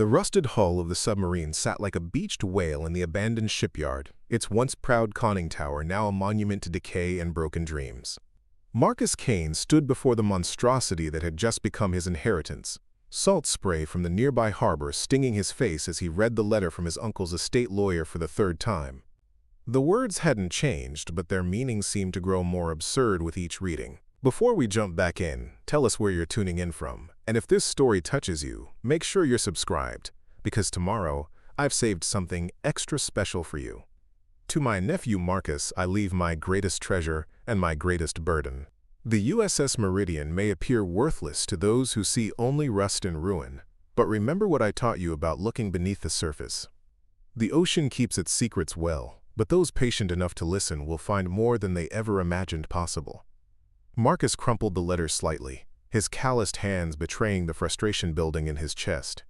The rusted hull of the submarine sat like a beached whale in the abandoned shipyard, its once proud conning tower now a monument to decay and broken dreams. Marcus Kane stood before the monstrosity that had just become his inheritance, salt spray from the nearby harbor stinging his face as he read the letter from his uncle's estate lawyer for the third time. The words hadn't changed, but their meaning seemed to grow more absurd with each reading. Before we jump back in, tell us where you're tuning in from, and if this story touches you, make sure you're subscribed, because tomorrow, I've saved something extra special for you. To my nephew Marcus, I leave my greatest treasure and my greatest burden. The USS Meridian may appear worthless to those who see only rust and ruin, but remember what I taught you about looking beneath the surface. The ocean keeps its secrets well, but those patient enough to listen will find more than they ever imagined possible. Marcus crumpled the letter slightly, his calloused hands betraying the frustration building in his chest.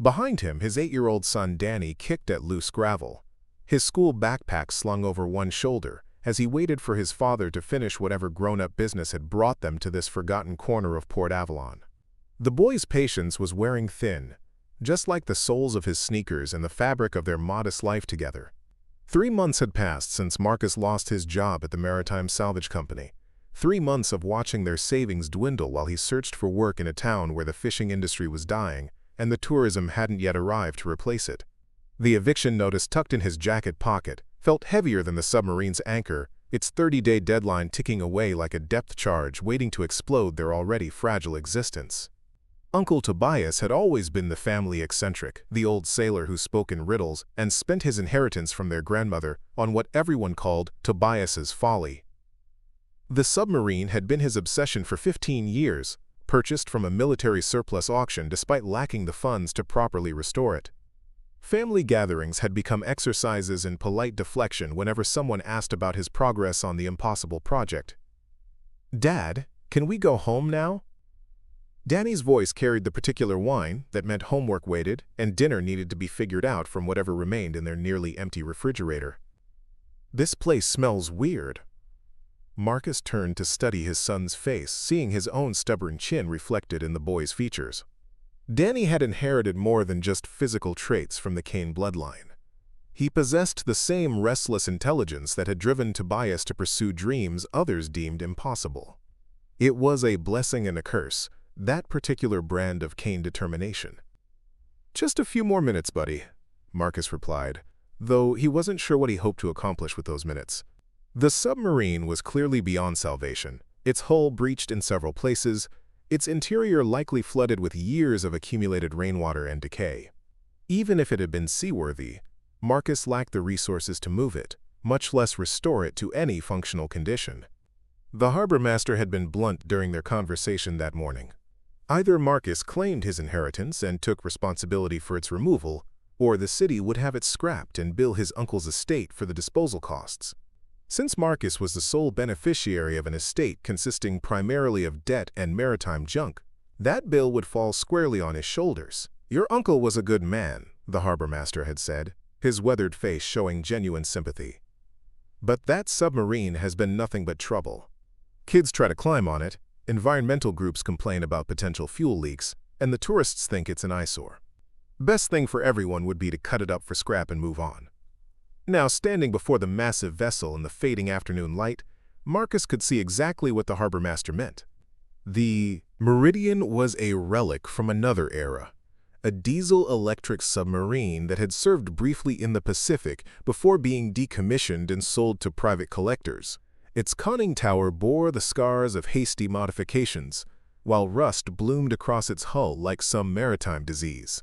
Behind him, his 8-year-old son Danny kicked at loose gravel, his school backpack slung over one shoulder, as he waited for his father to finish whatever grown-up business had brought them to this forgotten corner of Port Avalon. The boy's patience was wearing thin, just like the soles of his sneakers and the fabric of their modest life together. 3 months had passed since Marcus lost his job at the maritime salvage company. 3 months of watching their savings dwindle while he searched for work in a town where the fishing industry was dying and the tourism hadn't yet arrived to replace it. The eviction notice tucked in his jacket pocket felt heavier than the submarine's anchor, its 30-day deadline ticking away like a depth charge waiting to explode their already fragile existence. Uncle Tobias had always been the family eccentric, the old sailor who spoke in riddles and spent his inheritance from their grandmother on what everyone called Tobias's folly. The submarine had been his obsession for 15 years, purchased from a military surplus auction despite lacking the funds to properly restore it. Family gatherings had become exercises in polite deflection whenever someone asked about his progress on the impossible project. "Dad, can we go home now?" Danny's voice carried the particular whine that meant homework waited and dinner needed to be figured out from whatever remained in their nearly empty refrigerator. "This place smells weird." Marcus turned to study his son's face, seeing his own stubborn chin reflected in the boy's features. Danny had inherited more than just physical traits from the Kane bloodline. He possessed the same restless intelligence that had driven Tobias to pursue dreams others deemed impossible. It was a blessing and a curse, that particular brand of Kane determination. "Just a few more minutes, buddy," Marcus replied, though he wasn't sure what he hoped to accomplish with those minutes. The submarine was clearly beyond salvation, its hull breached in several places, its interior likely flooded with years of accumulated rainwater and decay. Even if it had been seaworthy, Marcus lacked the resources to move it, much less restore it to any functional condition. The harbor master had been blunt during their conversation that morning. Either Marcus claimed his inheritance and took responsibility for its removal, or the city would have it scrapped and bill his uncle's estate for the disposal costs. Since Marcus was the sole beneficiary of an estate consisting primarily of debt and maritime junk, that bill would fall squarely on his shoulders. "Your uncle was a good man," the harbor master had said, his weathered face showing genuine sympathy. "But that submarine has been nothing but trouble. Kids try to climb on it, environmental groups complain about potential fuel leaks, and the tourists think it's an eyesore. Best thing for everyone would be to cut it up for scrap and move on." Now, standing before the massive vessel in the fading afternoon light, Marcus could see exactly what the harbor master meant. The Meridian was a relic from another era, a diesel-electric submarine that had served briefly in the Pacific before being decommissioned and sold to private collectors. Its conning tower bore the scars of hasty modifications, while rust bloomed across its hull like some maritime disease.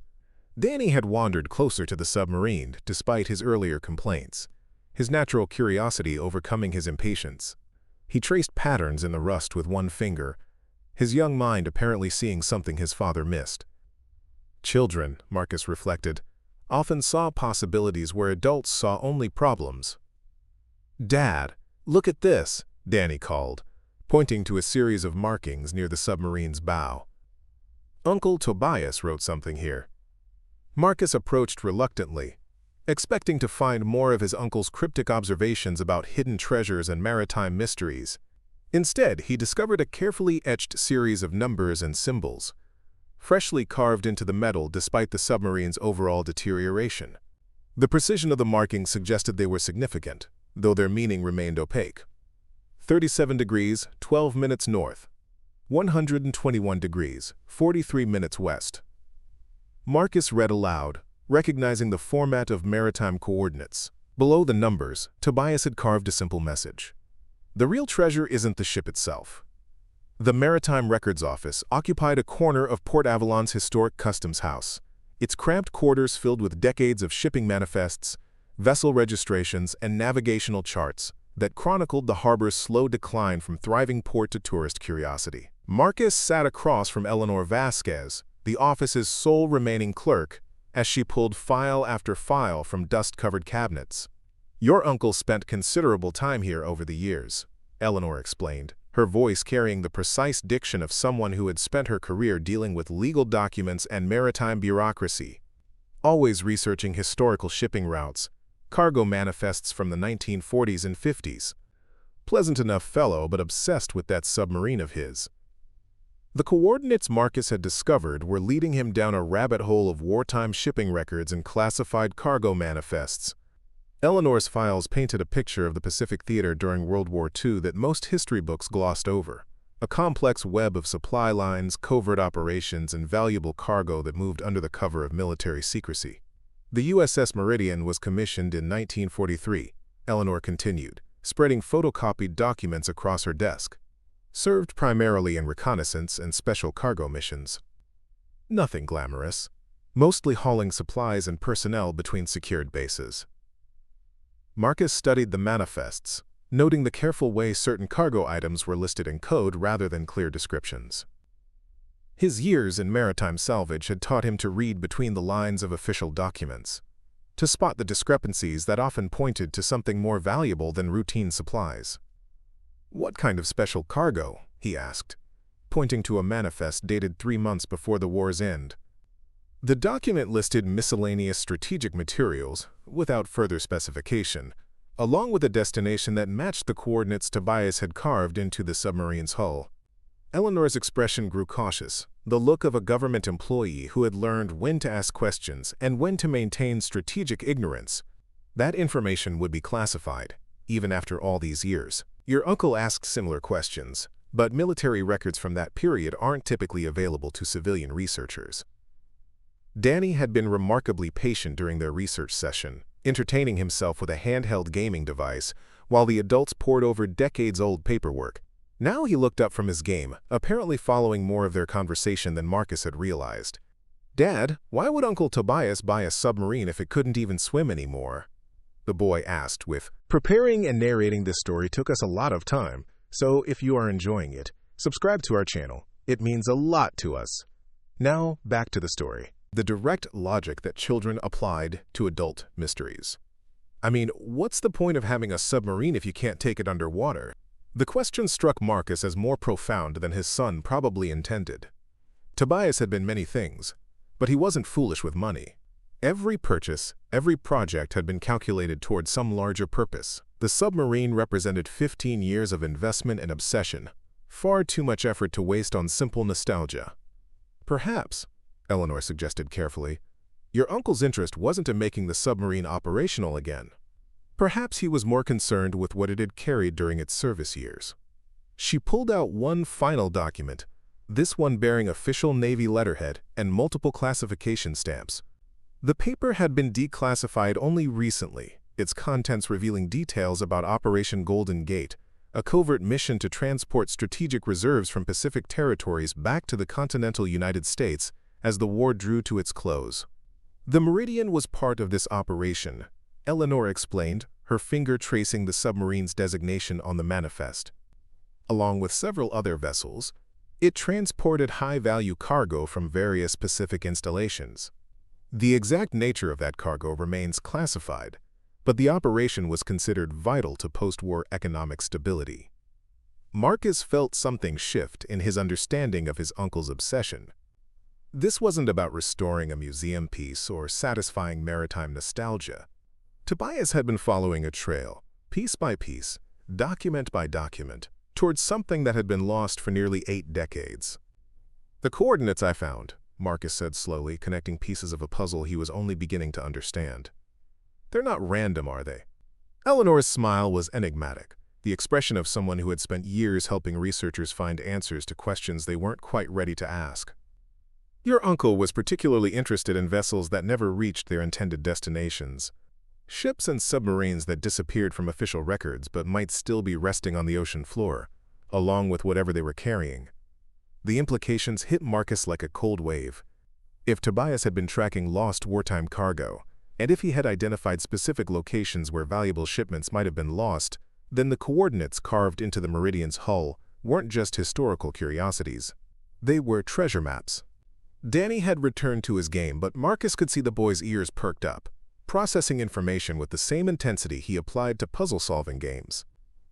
Danny had wandered closer to the submarine, despite his earlier complaints, his natural curiosity overcoming his impatience. He traced patterns in the rust with one finger, his young mind apparently seeing something his father missed. Children, Marcus reflected, often saw possibilities where adults saw only problems. "Dad, look at this," Danny called, pointing to a series of markings near the submarine's bow. "Uncle Tobias wrote something here." Marcus approached reluctantly, expecting to find more of his uncle's cryptic observations about hidden treasures and maritime mysteries. Instead, he discovered a carefully etched series of numbers and symbols. freshly carved into the metal despite the submarine's overall deterioration. The precision of the markings suggested they were significant, though their meaning remained opaque. 37 degrees, 12 minutes north. 121 degrees, 43 minutes west. Marcus read aloud, recognizing the format of maritime coordinates. Below the numbers, Tobias had carved a simple message. The real treasure isn't the ship itself. The Maritime Records Office occupied a corner of Port Avalon's historic customs house, its cramped quarters filled with decades of shipping manifests, vessel registrations, and navigational charts that chronicled the harbor's slow decline from thriving port to tourist curiosity. Marcus sat across from Eleanor Vasquez, the office's sole remaining clerk, as she pulled file after file from dust-covered cabinets. "Your uncle spent considerable time here over the years," Eleanor explained, her voice carrying the precise diction of someone who had spent her career dealing with legal documents and maritime bureaucracy. Always researching historical shipping routes, cargo manifests from the 1940s and 50s. Pleasant enough fellow, but obsessed with that submarine of his. The coordinates Marcus had discovered were leading him down a rabbit hole of wartime shipping records and classified cargo manifests. Eleanor's files painted a picture of the Pacific Theater during World War II that most history books glossed over. A complex web of supply lines, covert operations, and valuable cargo that moved under the cover of military secrecy. The USS Meridian was commissioned in 1943, Eleanor continued, spreading photocopied documents across her desk. Served primarily in reconnaissance and special cargo missions. Nothing glamorous, mostly hauling supplies and personnel between secured bases. Marcus studied the manifests, noting the careful way certain cargo items were listed in code rather than clear descriptions. His years in maritime salvage had taught him to read between the lines of official documents, to spot the discrepancies that often pointed to something more valuable than routine supplies. "What kind of special cargo?" he asked, pointing to a manifest dated 3 months before the war's end. The document listed miscellaneous strategic materials, without further specification, along with a destination that matched the coordinates Tobias had carved into the submarine's hull. Eleanor's expression grew cautious, the look of a government employee who had learned when to ask questions and when to maintain strategic ignorance. That information would be classified, even after all these years. "Your uncle asked similar questions, but military records from that period aren't typically available to civilian researchers." Danny had been remarkably patient during their research session, entertaining himself with a handheld gaming device, while the adults pored over decades-old paperwork. Now he looked up from his game, apparently following more of their conversation than Marcus had realized. "Dad, why would Uncle Tobias buy a submarine if it couldn't even swim anymore?" the boy asked with, "Preparing and narrating this story took us a lot of time, so if you are enjoying it, subscribe to our channel. It means a lot to us." Now, back to the story. The direct logic that children applied to adult mysteries. I mean, what's the point of having a submarine if you can't take it underwater? The question struck Marcus as more profound than his son probably intended. Tobias had been many things, but he wasn't foolish with money. Every purchase, every project had been calculated toward some larger purpose. The submarine represented 15 years of investment and obsession, far too much effort to waste on simple nostalgia. "Perhaps," Eleanor suggested carefully, "your uncle's interest wasn't in making the submarine operational again. Perhaps he was more concerned with what it had carried during its service years." She pulled out one final document, this one bearing official Navy letterhead and multiple classification stamps. The paper had been declassified only recently, its contents revealing details about Operation Golden Gate, a covert mission to transport strategic reserves from Pacific territories back to the continental United States as the war drew to its close. The Meridian was part of this operation, Eleanor explained, her finger tracing the submarine's designation on the manifest. Along with several other vessels, it transported high-value cargo from various Pacific installations. The exact nature of that cargo remains classified, but the operation was considered vital to post-war economic stability. Marcus felt something shift in his understanding of his uncle's obsession. This wasn't about restoring a museum piece or satisfying maritime nostalgia. Tobias had been following a trail, piece by piece, document by document, towards something that had been lost for nearly 8 decades. "The coordinates I found," Marcus said slowly, connecting pieces of a puzzle he was only beginning to understand. They're not random, are they? Eleanor's smile was enigmatic, the expression of someone who had spent years helping researchers find answers to questions they weren't quite ready to ask. Your uncle was particularly interested in vessels that never reached their intended destinations. Ships and submarines that disappeared from official records but might still be resting on the ocean floor, along with whatever they were carrying. The implications hit Marcus like a cold wave. If Tobias had been tracking lost wartime cargo, and if he had identified specific locations where valuable shipments might have been lost, then the coordinates carved into the Meridian's hull weren't just historical curiosities. They were treasure maps. Danny had returned to his game, but Marcus could see the boy's ears perked up, processing information with the same intensity he applied to puzzle-solving games.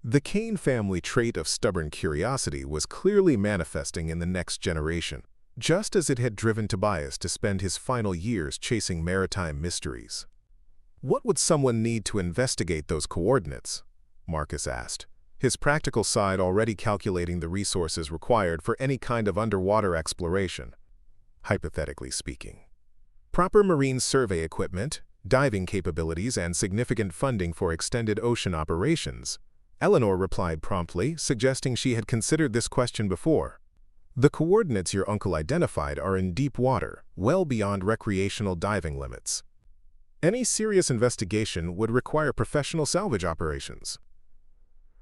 The Kane family trait of stubborn curiosity was clearly manifesting in the next generation, just as it had driven Tobias to spend his final years chasing maritime mysteries. What would someone need to investigate those coordinates? Marcus asked, his practical side already calculating the resources required for any kind of underwater exploration. Hypothetically speaking. Proper marine survey equipment, diving capabilities, and significant funding for extended ocean operations. Eleanor replied promptly, suggesting she had considered this question before. The coordinates your uncle identified are in deep water, well beyond recreational diving limits. Any serious investigation would require professional salvage operations.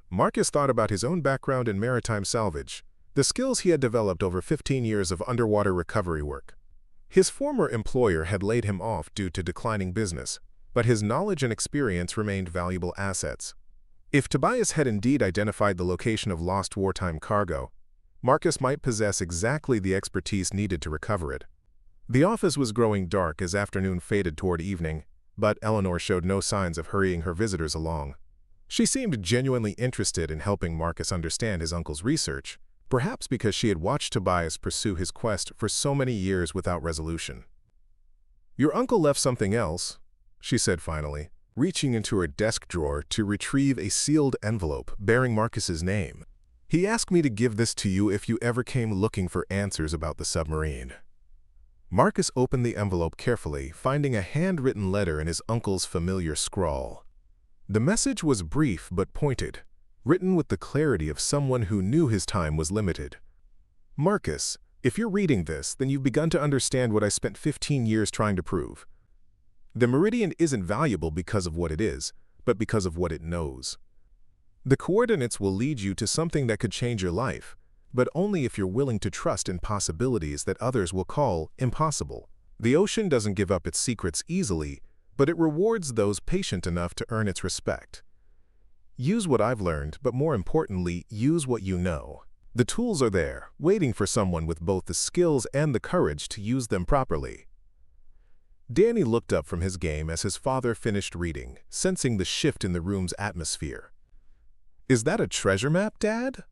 Marcus thought about his own background in maritime salvage, the skills he had developed over 15 years of underwater recovery work. His former employer had laid him off due to declining business, but his knowledge and experience remained valuable assets. If Tobias had indeed identified the location of lost wartime cargo, Marcus might possess exactly the expertise needed to recover it. The office was growing dark as afternoon faded toward evening, but Eleanor showed no signs of hurrying her visitors along. She seemed genuinely interested in helping Marcus understand his uncle's research, perhaps because she had watched Tobias pursue his quest for so many years without resolution. "Your uncle left something else," she said finally, reaching into her desk drawer to retrieve a sealed envelope bearing Marcus's name. "He asked me to give this to you if you ever came looking for answers about the submarine." Marcus opened the envelope carefully, finding a handwritten letter in his uncle's familiar scrawl. The message was brief but pointed, written with the clarity of someone who knew his time was limited. "Marcus, if you're reading this, then you've begun to understand what I spent 15 years trying to prove. The Meridian isn't valuable because of what it is, but because of what it knows. The coordinates will lead you to something that could change your life, but only if you're willing to trust in possibilities that others will call impossible. The ocean doesn't give up its secrets easily, but it rewards those patient enough to earn its respect. Use what I've learned, but more importantly, use what you know. The tools are there, waiting for someone with both the skills and the courage to use them properly." Danny looked up from his game as his father finished reading, sensing the shift in the room's atmosphere. "Is that a treasure map, Dad?"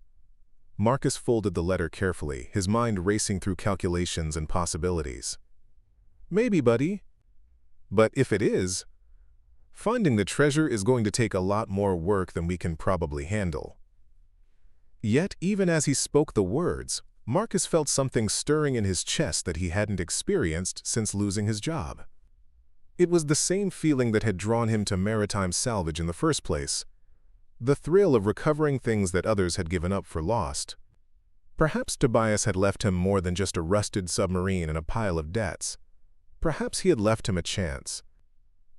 Marcus folded the letter carefully, his mind racing through calculations and possibilities. "Maybe, buddy. But if it is, finding the treasure is going to take a lot more work than we can probably handle." Yet, even as he spoke the words, Marcus felt something stirring in his chest that he hadn't experienced since losing his job. It was the same feeling that had drawn him to maritime salvage in the first place, the thrill of recovering things that others had given up for lost. Perhaps Tobias had left him more than just a rusted submarine and a pile of debts. Perhaps he had left him a chance.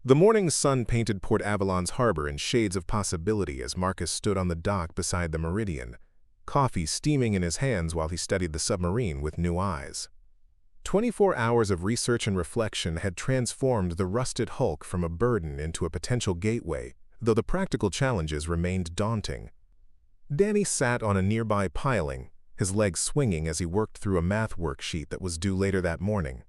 The morning sun painted Port Avalon's harbor in shades of possibility as Marcus stood on the dock beside the Meridian, coffee steaming in his hands while he studied the submarine with new eyes. 24 hours of research and reflection had transformed the rusted hulk from a burden into a potential gateway, though the practical challenges remained daunting. Danny sat on a nearby piling, his legs swinging as he worked through a math worksheet that was due later that morning.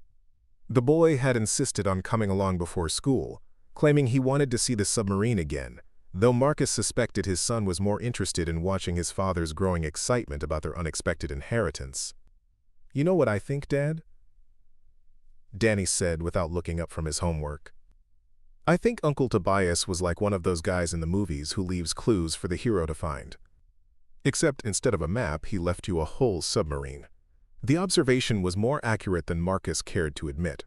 The boy had insisted on coming along before school, claiming he wanted to see the submarine again, though Marcus suspected his son was more interested in watching his father's growing excitement about their unexpected inheritance. "You know what I think, Dad?" Danny said without looking up from his homework. "I think Uncle Tobias was like one of those guys in the movies who leaves clues for the hero to find. Except instead of a map, he left you a whole submarine. The observation was more accurate than Marcus cared to admit.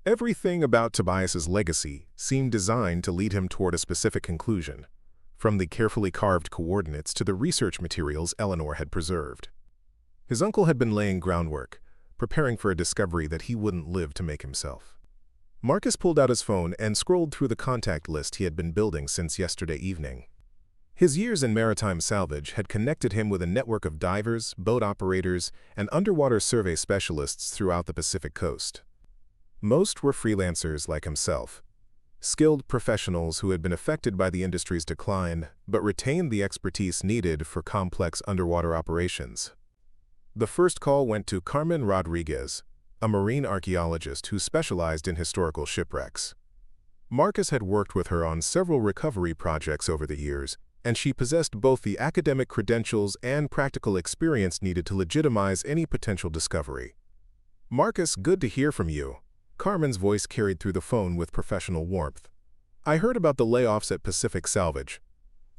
Everything about Tobias's legacy seemed designed to lead him toward a specific conclusion, from the carefully carved coordinates to the research materials Eleanor had preserved. His uncle had been laying groundwork, preparing for a discovery that he wouldn't live to make himself. Marcus pulled out his phone and scrolled through the contact list he had been building since yesterday evening. His years in maritime salvage had connected him with a network of divers, boat operators, and underwater survey specialists throughout the Pacific coast. Most were freelancers like himself, skilled professionals who had been affected by the industry's decline but retained the expertise needed for complex underwater operations. The first call went to Carmen Rodriguez, a marine archaeologist who specialized in historical shipwrecks. Marcus had worked with her on several recovery projects over the years, and she possessed both the academic credentials and practical experience needed to legitimize any potential discovery. "Marcus, good to hear from you." Carmen's voice carried through the phone with professional warmth. "I heard about the layoffs at Pacific Salvage.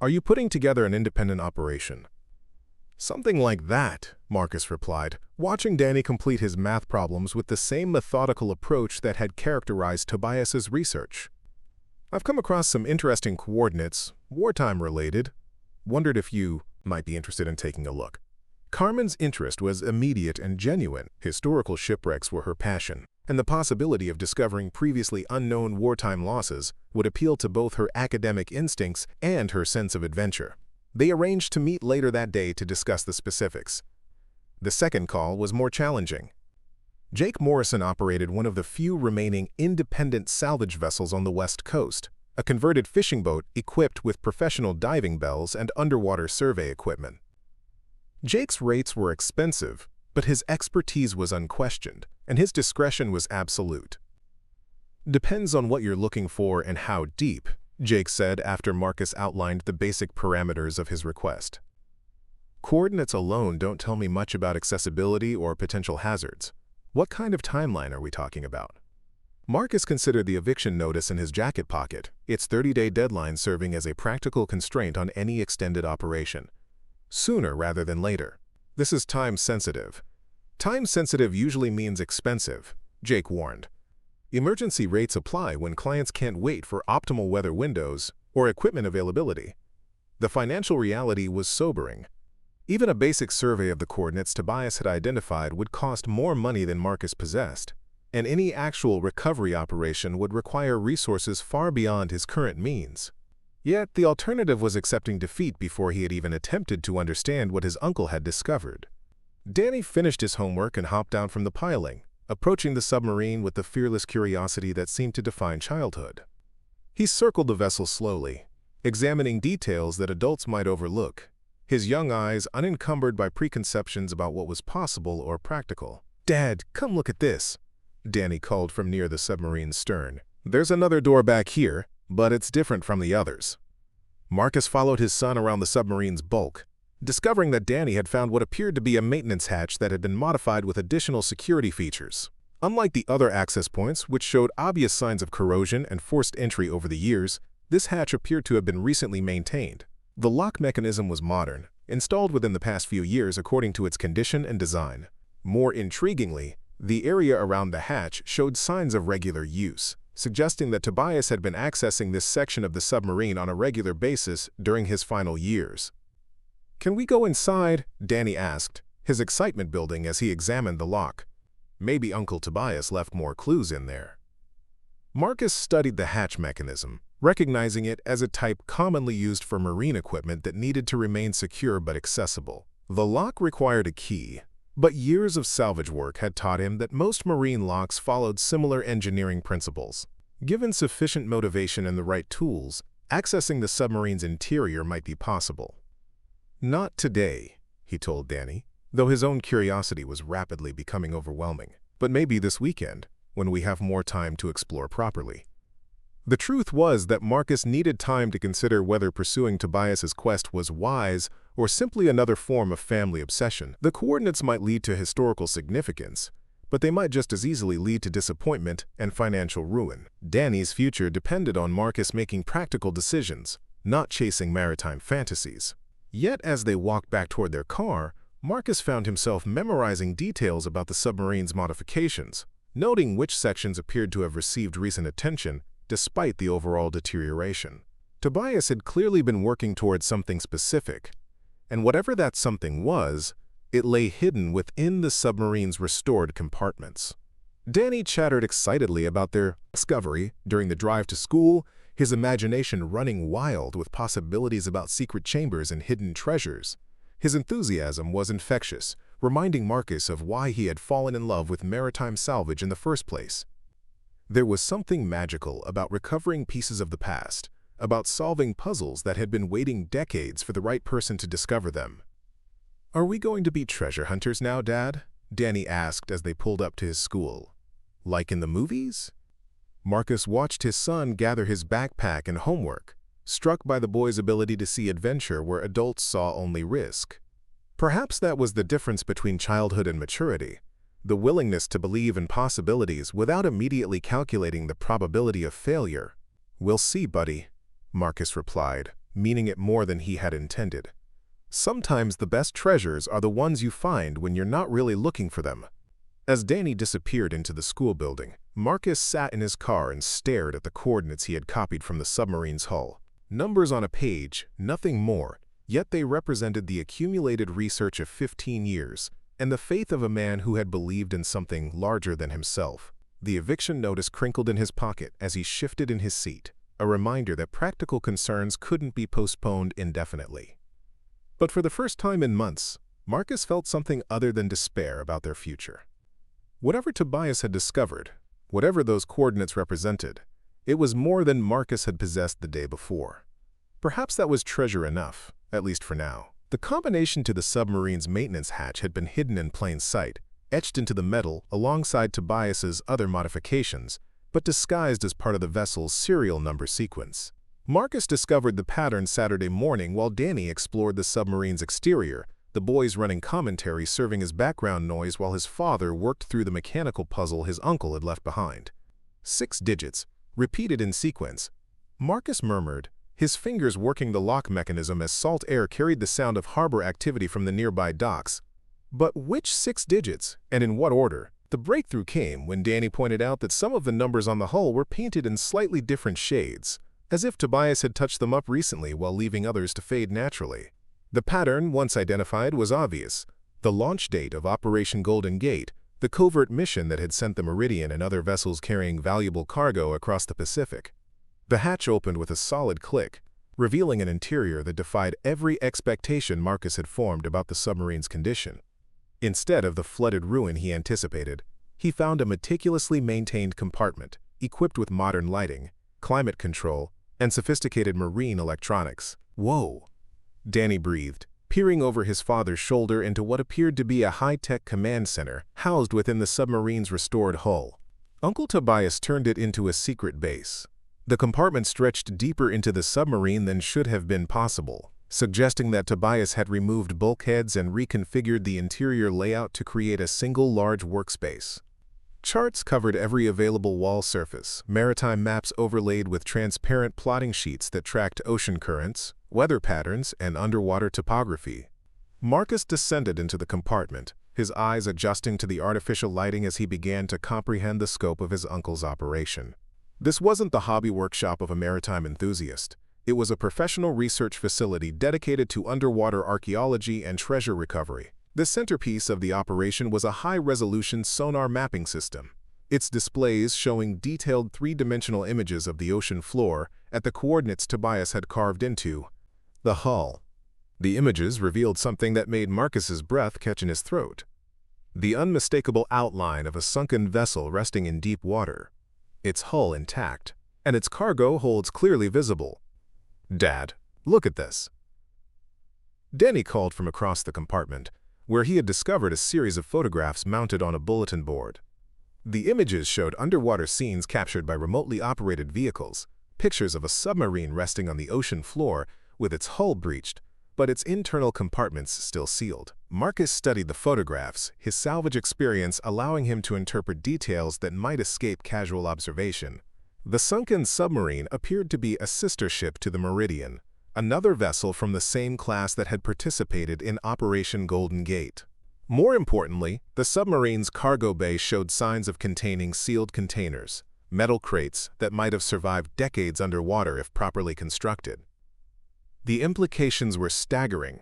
Are you putting together an independent operation?" "Something like that," Marcus replied, watching Danny complete his math problems with the same methodical approach that had characterized Tobias's research. "I've come across some interesting coordinates, wartime-related. Wondered if you might be interested in taking a look." Carmen's interest was immediate and genuine. Historical shipwrecks were her passion, and the possibility of discovering previously unknown wartime losses would appeal to both her academic instincts and her sense of adventure. They arranged to meet later that day to discuss the specifics. The second call was more challenging. Jake Morrison operated one of the few remaining independent salvage vessels on the West Coast, a converted fishing boat equipped with professional diving bells and underwater survey equipment. Jake's rates were expensive, but his expertise was unquestioned, and his discretion was absolute. "Depends on what you're looking for and how deep," Jake said after Marcus outlined the basic parameters of his request. "Coordinates alone don't tell me much about accessibility or potential hazards. What kind of timeline are we talking about?" Marcus considered the eviction notice in his jacket pocket, its 30-day deadline serving as a practical constraint on any extended operation. Sooner rather than later. "This is time-sensitive." "Time-sensitive usually means expensive," Jake warned. "Emergency rates apply when clients can't wait for optimal weather windows or equipment availability." The financial reality was sobering. Even a basic survey of the coordinates Tobias had identified would cost more money than Marcus possessed, and any actual recovery operation would require resources far beyond his current means. Yet the alternative was accepting defeat before he had even attempted to understand what his uncle had discovered. Danny finished his homework and hopped down from the piling, approaching the submarine with the fearless curiosity that seemed to define childhood. He circled the vessel slowly, examining details that adults might overlook, his young eyes unencumbered by preconceptions about what was possible or practical. "Dad, come look at this," Danny called from near the submarine's stern. "There's another door back here, but it's different from the others." Marcus followed his son around the submarine's bulk, discovering that Danny had found what appeared to be a maintenance hatch that had been modified with additional security features. Unlike the other access points, which showed obvious signs of corrosion and forced entry over the years, this hatch appeared to have been recently maintained. The lock mechanism was modern, installed within the past few years according to its condition and design. More intriguingly, the area around the hatch showed signs of regular use, suggesting that Tobias had been accessing this section of the submarine on a regular basis during his final years. "Can we go inside?" Danny asked, his excitement building as he examined the lock. Maybe Uncle Tobias left more clues in there. Marcus studied the hatch mechanism, recognizing it as a type commonly used for marine equipment that needed to remain secure but accessible. The lock required a key, but years of salvage work had taught him that most marine locks followed similar engineering principles. Given sufficient motivation and the right tools, accessing the submarine's interior might be possible. "Not today," he told Danny, though his own curiosity was rapidly becoming overwhelming. "But maybe this weekend, when we have more time to explore properly." The truth was that Marcus needed time to consider whether pursuing Tobias's quest was wise or simply another form of family obsession. The coordinates might lead to historical significance, but they might just as easily lead to disappointment and financial ruin. Danny's future depended on Marcus making practical decisions, not chasing maritime fantasies. Yet as they walked back toward their car, Marcus found himself memorizing details about the submarine's modifications, noting which sections appeared to have received recent attention despite the overall deterioration. Tobias had clearly been working towards something specific, and whatever that something was, it lay hidden within the submarine's restored compartments. Danny chattered excitedly about their discovery during the drive to school, his imagination running wild with possibilities about secret chambers and hidden treasures. His enthusiasm was infectious, reminding Marcus of why he had fallen in love with maritime salvage in the first place. There was something magical about recovering pieces of the past, about solving puzzles that had been waiting decades for the right person to discover them. "Are we going to be treasure hunters now, Dad?" Danny asked as they pulled up to his school. "Like in the movies?" Marcus watched his son gather his backpack and homework, struck by the boy's ability to see adventure where adults saw only risk. Perhaps that was the difference between childhood and maturity, the willingness to believe in possibilities without immediately calculating the probability of failure. "We'll see, buddy," Marcus replied, meaning it more than he had intended. Sometimes the best treasures are the ones you find when you're not really looking for them. As Danny disappeared into the school building, Marcus sat in his car and stared at the coordinates he had copied from the submarine's hull. Numbers on a page, nothing more, yet they represented the accumulated research of 15 years and the faith of a man who had believed in something larger than himself. The eviction notice crinkled in his pocket as he shifted in his seat, a reminder that practical concerns couldn't be postponed indefinitely. But for the first time in months, Marcus felt something other than despair about their future. Whatever Tobias had discovered, whatever those coordinates represented, it was more than Marcus had possessed the day before. Perhaps that was treasure enough, at least for now. The combination to the submarine's maintenance hatch had been hidden in plain sight, etched into the metal alongside Tobias's other modifications, but disguised as part of the vessel's serial number sequence. Marcus discovered the pattern Saturday morning while Danny explored the submarine's exterior, the boys running commentary serving as background noise while his father worked through the mechanical puzzle his uncle had left behind. 6 digits, repeated in sequence. Marcus murmured, his fingers working the lock mechanism as salt air carried the sound of harbor activity from the nearby docks. But which 6 digits, and in what order? The breakthrough came when Danny pointed out that some of the numbers on the hull were painted in slightly different shades, as if Tobias had touched them up recently while leaving others to fade naturally. The pattern, once identified, was obvious. The launch date of Operation Golden Gate, the covert mission that had sent the Meridian and other vessels carrying valuable cargo across the Pacific. The hatch opened with a solid click, revealing an interior that defied every expectation Marcus had formed about the submarine's condition. Instead of the flooded ruin he anticipated, he found a meticulously maintained compartment, equipped with modern lighting, climate control, and sophisticated marine electronics. "Whoa," Danny breathed, peering over his father's shoulder into what appeared to be a high-tech command center housed within the submarine's restored hull. Uncle Tobias turned it into a secret base. The compartment stretched deeper into the submarine than should have been possible, suggesting that Tobias had removed bulkheads and reconfigured the interior layout to create a single large workspace. Charts covered every available wall surface, maritime maps overlaid with transparent plotting sheets that tracked ocean currents, weather patterns, and underwater topography. Marcus descended into the compartment, his eyes adjusting to the artificial lighting as he began to comprehend the scope of his uncle's operation. This wasn't the hobby workshop of a maritime enthusiast. It was a professional research facility dedicated to underwater archaeology and treasure recovery. The centerpiece of the operation was a high-resolution sonar mapping system, its displays showing detailed 3-dimensional images of the ocean floor at the coordinates Tobias had carved into the hull. The images revealed something that made Marcus's breath catch in his throat. The unmistakable outline of a sunken vessel resting in deep water, its hull intact, and its cargo holds clearly visible. "Dad, look at this." Danny called from across the compartment, where he had discovered a series of photographs mounted on a bulletin board. The images showed underwater scenes captured by remotely operated vehicles, pictures of a submarine resting on the ocean floor with its hull breached, but its internal compartments still sealed. Marcus studied the photographs, his salvage experience allowing him to interpret details that might escape casual observation. The sunken submarine appeared to be a sister ship to the Meridian, another vessel from the same class that had participated in Operation Golden Gate. More importantly, the submarine's cargo bay showed signs of containing sealed containers, metal crates that might have survived decades underwater if properly constructed. The implications were staggering.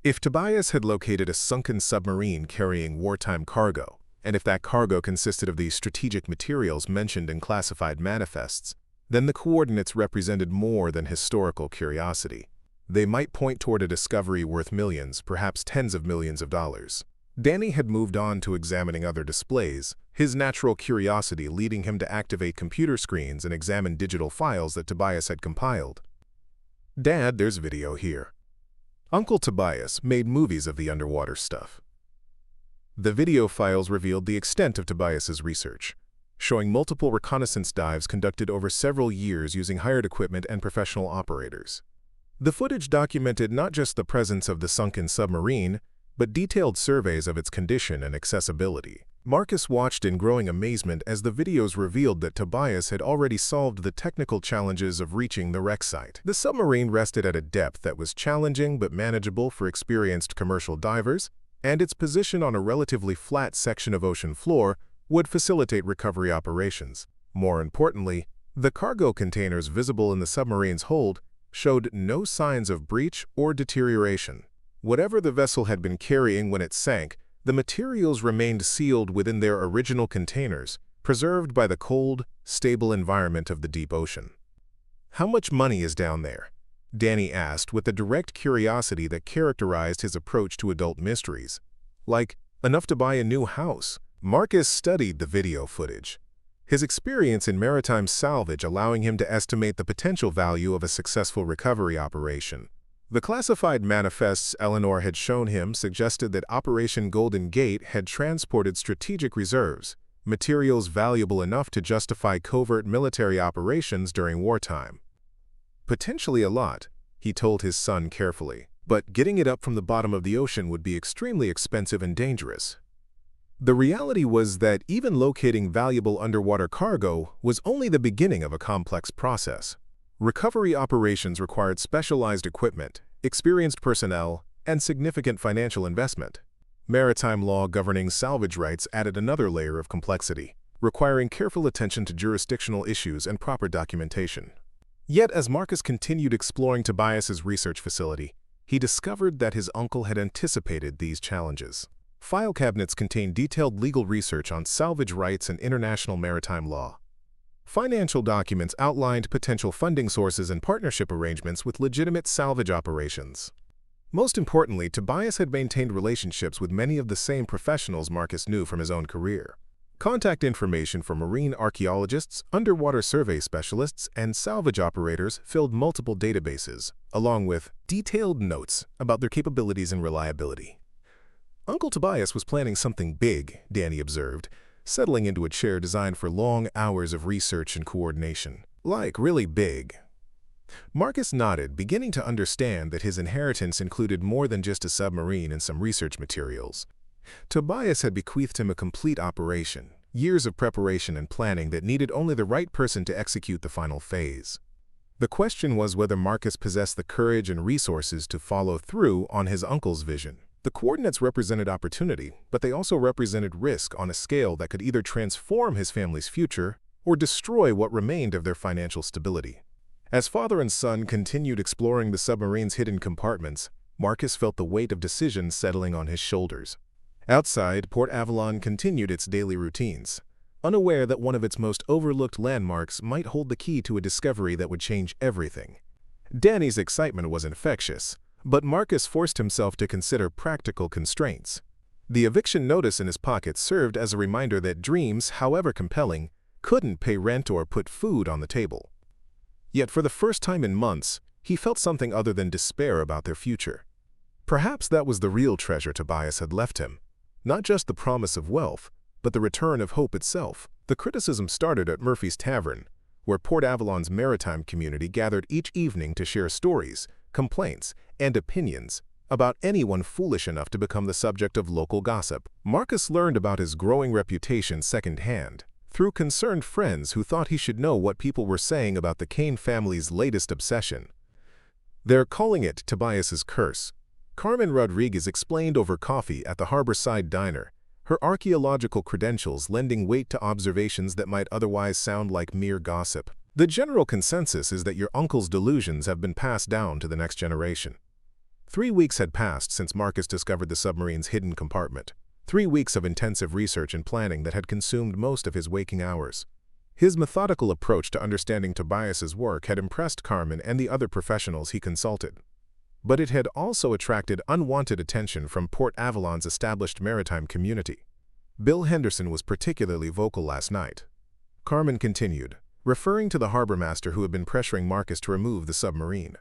If Tobias had located a sunken submarine carrying wartime cargo, and if that cargo consisted of the strategic materials mentioned in classified manifests, then the coordinates represented more than historical curiosity. They might point toward a discovery worth millions, perhaps tens of millions of dollars. Danny had moved on to examining other displays, his natural curiosity leading him to activate computer screens and examine digital files that Tobias had compiled. "Dad, there's video here." Uncle Tobias made movies of the underwater stuff. The video files revealed the extent of Tobias's research, showing multiple reconnaissance dives conducted over several years using hired equipment and professional operators. The footage documented not just the presence of the sunken submarine, but detailed surveys of its condition and accessibility. Marcus watched in growing amazement as the videos revealed that Tobias had already solved the technical challenges of reaching the wreck site. The submarine rested at a depth that was challenging but manageable for experienced commercial divers, and its position on a relatively flat section of ocean floor would facilitate recovery operations. More importantly, the cargo containers visible in the submarine's hold showed no signs of breach or deterioration. Whatever the vessel had been carrying when it sank, the materials remained sealed within their original containers, preserved by the cold, stable environment of the deep ocean. "How much money is down there?" Danny asked with the direct curiosity that characterized his approach to adult mysteries. "Like, enough to buy a new house." Marcus studied the video footage, his experience in maritime salvage allowing him to estimate the potential value of a successful recovery operation. The classified manifests Eleanor had shown him suggested that Operation Golden Gate had transported strategic reserves, materials valuable enough to justify covert military operations during wartime. "Potentially a lot," he told his son carefully, "but getting it up from the bottom of the ocean would be extremely expensive and dangerous." The reality was that even locating valuable underwater cargo was only the beginning of a complex process. Recovery operations required specialized equipment, experienced personnel, and significant financial investment. Maritime law governing salvage rights added another layer of complexity, requiring careful attention to jurisdictional issues and proper documentation. Yet as Marcus continued exploring Tobias's research facility, he discovered that his uncle had anticipated these challenges. File cabinets contained detailed legal research on salvage rights and international maritime law. Financial documents outlined potential funding sources and partnership arrangements with legitimate salvage operations. Most importantly, Tobias had maintained relationships with many of the same professionals Marcus knew from his own career. Contact information for marine archaeologists, underwater survey specialists, and salvage operators filled multiple databases, along with detailed notes about their capabilities and reliability. Uncle Tobias was planning something big, Danny observed, settling into a chair designed for long hours of research and coordination. Like, really big. Marcus nodded, beginning to understand that his inheritance included more than just a submarine and some research materials. Tobias had bequeathed him a complete operation, years of preparation and planning that needed only the right person to execute the final phase. The question was whether Marcus possessed the courage and resources to follow through on his uncle's vision. The coordinates represented opportunity, but they also represented risk on a scale that could either transform his family's future or destroy what remained of their financial stability. As father and son continued exploring the submarine's hidden compartments, Marcus felt the weight of decision settling on his shoulders. Outside, Port Avalon continued its daily routines, unaware that one of its most overlooked landmarks might hold the key to a discovery that would change everything. Danny's excitement was infectious, but Marcus forced himself to consider practical constraints. The eviction notice in his pocket served as a reminder that dreams, however compelling, couldn't pay rent or put food on the table. Yet for the first time in months, he felt something other than despair about their future. Perhaps that was the real treasure Tobias had left him, not just the promise of wealth, but the return of hope itself. The criticism started at Murphy's Tavern, where Port Avalon's maritime community gathered each evening to share stories, complaints, and opinions about anyone foolish enough to become the subject of local gossip. Marcus learned about his growing reputation secondhand, through concerned friends who thought he should know what people were saying about the Kane family's latest obsession. They're calling it Tobias's curse. Carmen Rodriguez explained over coffee at the harborside diner, her archaeological credentials lending weight to observations that might otherwise sound like mere gossip. The general consensus is that your uncle's delusions have been passed down to the next generation. 3 weeks had passed since Marcus discovered the submarine's hidden compartment. 3 weeks of intensive research and planning that had consumed most of his waking hours. His methodical approach to understanding Tobias's work had impressed Carmen and the other professionals he consulted. But it had also attracted unwanted attention from Port Avalon's established maritime community. Bill Henderson was particularly vocal last night. Carmen continued, referring to the harbormaster who had been pressuring Marcus to remove the submarine.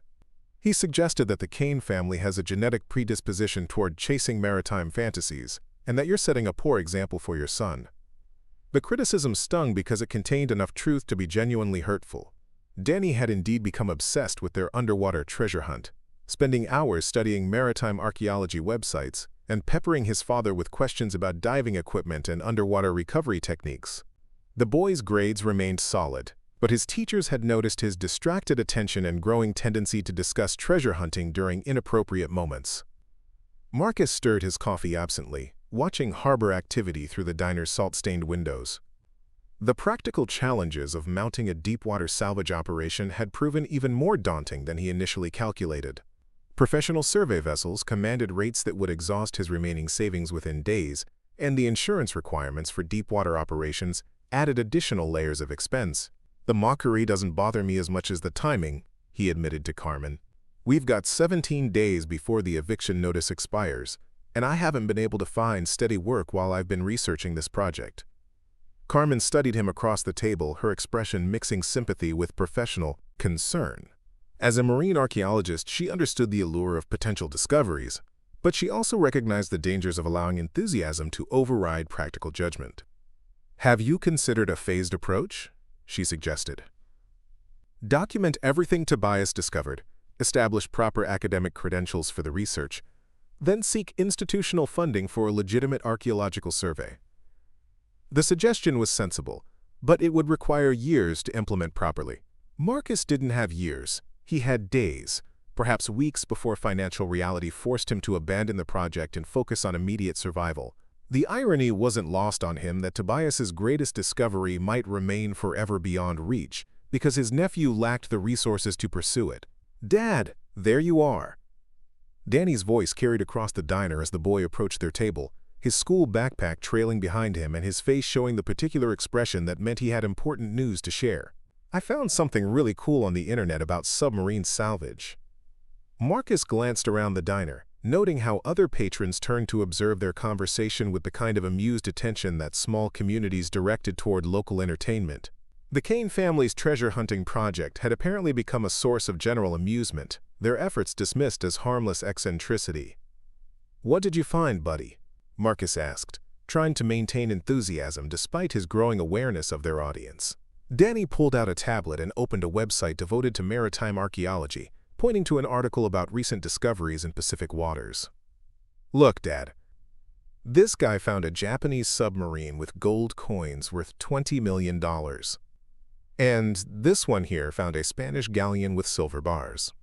He suggested that the Kane family has a genetic predisposition toward chasing maritime fantasies, and that you're setting a poor example for your son. The criticism stung because it contained enough truth to be genuinely hurtful. Danny had indeed become obsessed with their underwater treasure hunt, spending hours studying maritime archaeology websites and peppering his father with questions about diving equipment and underwater recovery techniques. The boy's grades remained solid, but his teachers had noticed his distracted attention and growing tendency to discuss treasure hunting during inappropriate moments. Marcus stirred his coffee absently, watching harbor activity through the diner's salt-stained windows. The practical challenges of mounting a deepwater salvage operation had proven even more daunting than he initially calculated. Professional survey vessels commanded rates that would exhaust his remaining savings within days, and the insurance requirements for deepwater operations added additional layers of expense. "The mockery doesn't bother me as much as the timing," he admitted to Carmen. "We've got 17 days before the eviction notice expires, and I haven't been able to find steady work while I've been researching this project." Carmen studied him across the table, her expression mixing sympathy with professional concern. As a marine archaeologist, she understood the allure of potential discoveries, but she also recognized the dangers of allowing enthusiasm to override practical judgment. "Have you considered a phased approach?" she suggested. "Document everything Tobias discovered, establish proper academic credentials for the research, then seek institutional funding for a legitimate archaeological survey." The suggestion was sensible, but it would require years to implement properly. Marcus didn't have years. He had days, perhaps weeks before financial reality forced him to abandon the project and focus on immediate survival. The irony wasn't lost on him that Tobias's greatest discovery might remain forever beyond reach because his nephew lacked the resources to pursue it. "Dad, there you are." Danny's voice carried across the diner as the boy approached their table, his school backpack trailing behind him and his face showing the particular expression that meant he had important news to share. "I found something really cool on the internet about submarine salvage." Marcus glanced around the diner, noting how other patrons turned to observe their conversation with the kind of amused attention that small communities directed toward local entertainment. The Kane family's treasure hunting project had apparently become a source of general amusement, their efforts dismissed as harmless eccentricity. "What did you find, buddy?" Marcus asked, trying to maintain enthusiasm despite his growing awareness of their audience. Danny pulled out a tablet and opened a website devoted to maritime archaeology, pointing to an article about recent discoveries in Pacific waters. "Look, Dad. This guy found a Japanese submarine with gold coins worth $20 million. And this one here found a Spanish galleon with silver bars."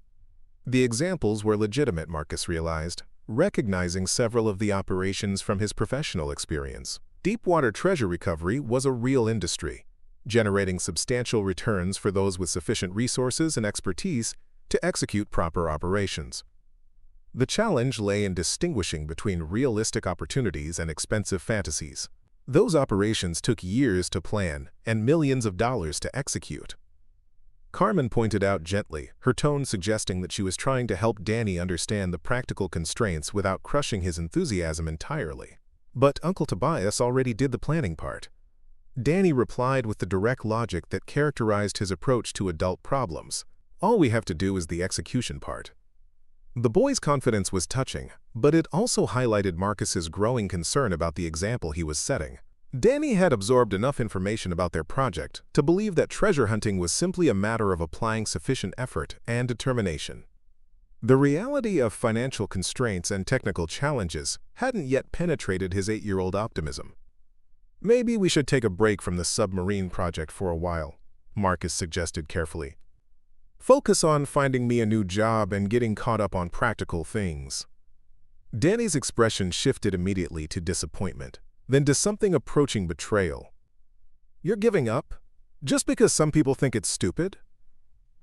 The examples were legitimate, Marcus realized, recognizing several of the operations from his professional experience. Deepwater treasure recovery was a real industry, generating substantial returns for those with sufficient resources and expertise to execute proper operations. The challenge lay in distinguishing between realistic opportunities and expensive fantasies. Those operations took years to plan and millions of dollars to execute. Carmen pointed out gently, her tone suggesting that she was trying to help Danny understand the practical constraints without crushing his enthusiasm entirely. But Uncle Tobias already did the planning part. Danny replied with the direct logic that characterized his approach to adult problems. "All we have to do is the execution part." The boy's confidence was touching, but it also highlighted Marcus's growing concern about the example he was setting. Danny had absorbed enough information about their project to believe that treasure hunting was simply a matter of applying sufficient effort and determination. The reality of financial constraints and technical challenges hadn't yet penetrated his 8-year-old optimism. "Maybe we should take a break from the submarine project for a while," Marcus suggested carefully. Focus on finding me a new job and getting caught up on practical things." Danny's expression shifted immediately to disappointment, then to something approaching betrayal. "You're giving up? Just because some people think it's stupid?"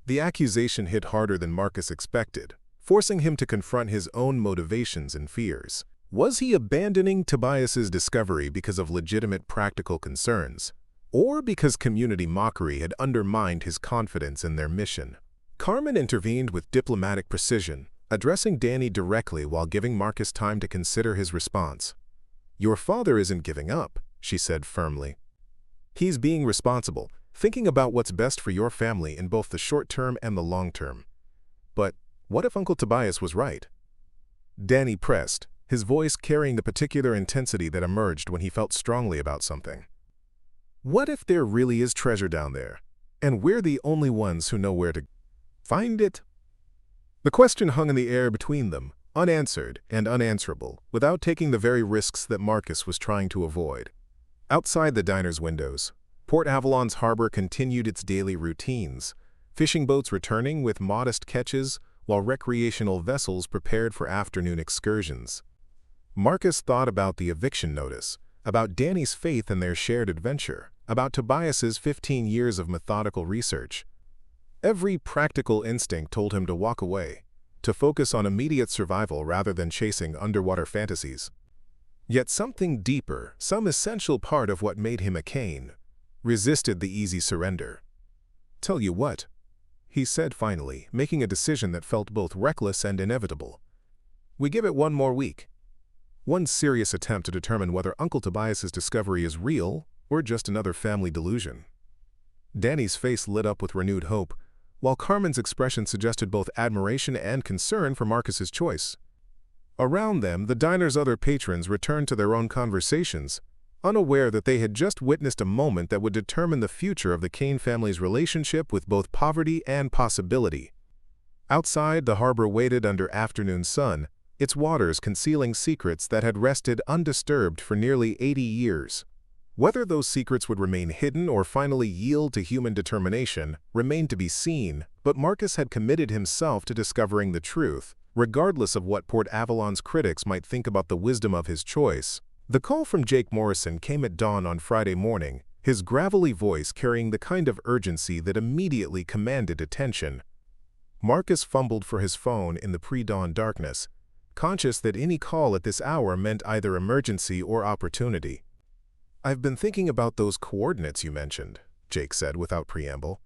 The accusation hit harder than Marcus expected, forcing him to confront his own motivations and fears. Was he abandoning Tobias's discovery because of legitimate practical concerns, or because community mockery had undermined his confidence in their mission? Carmen intervened with diplomatic precision, addressing Danny directly while giving Marcus time to consider his response. "Your father isn't giving up," she said firmly. "He's being responsible, thinking about what's best for your family in both the short term and the long term. But what if Uncle Tobias was right?" Danny pressed, his voice carrying the particular intensity that emerged when he felt strongly about something. "What if there really is treasure down there, and we're the only ones who know where to find it?" The question hung in the air between them, unanswered and unanswerable, without taking the very risks that Marcus was trying to avoid. Outside the diner's windows, Port Avalon's harbor continued its daily routines, fishing boats returning with modest catches, while recreational vessels prepared for afternoon excursions. Marcus thought about the eviction notice, about Danny's faith in their shared adventure, about Tobias's 15 years of methodical research. Every practical instinct told him to walk away, to focus on immediate survival rather than chasing underwater fantasies. Yet something deeper, some essential part of what made him a Kane, resisted the easy surrender. "Tell you what," he said finally, making a decision that felt both reckless and inevitable. "We give it one more week. One serious attempt to determine whether Uncle Tobias's discovery is real or just another family delusion." Danny's face lit up with renewed hope, while Carmen's expression suggested both admiration and concern for Marcus's choice. Around them, the diner's other patrons returned to their own conversations, unaware that they had just witnessed a moment that would determine the future of the Kane family's relationship with both poverty and possibility. Outside, the harbor waited under afternoon sun, its waters concealing secrets that had rested undisturbed for nearly 80 years. Whether those secrets would remain hidden or finally yield to human determination remained to be seen, but Marcus had committed himself to discovering the truth, regardless of what Port Avalon's critics might think about the wisdom of his choice. The call from Jake Morrison came at dawn on Friday morning, his gravelly voice carrying the kind of urgency that immediately commanded attention. Marcus fumbled for his phone in the pre-dawn darkness, conscious that any call at this hour meant either emergency or opportunity. "I've been thinking about those coordinates you mentioned," Jake said without preamble.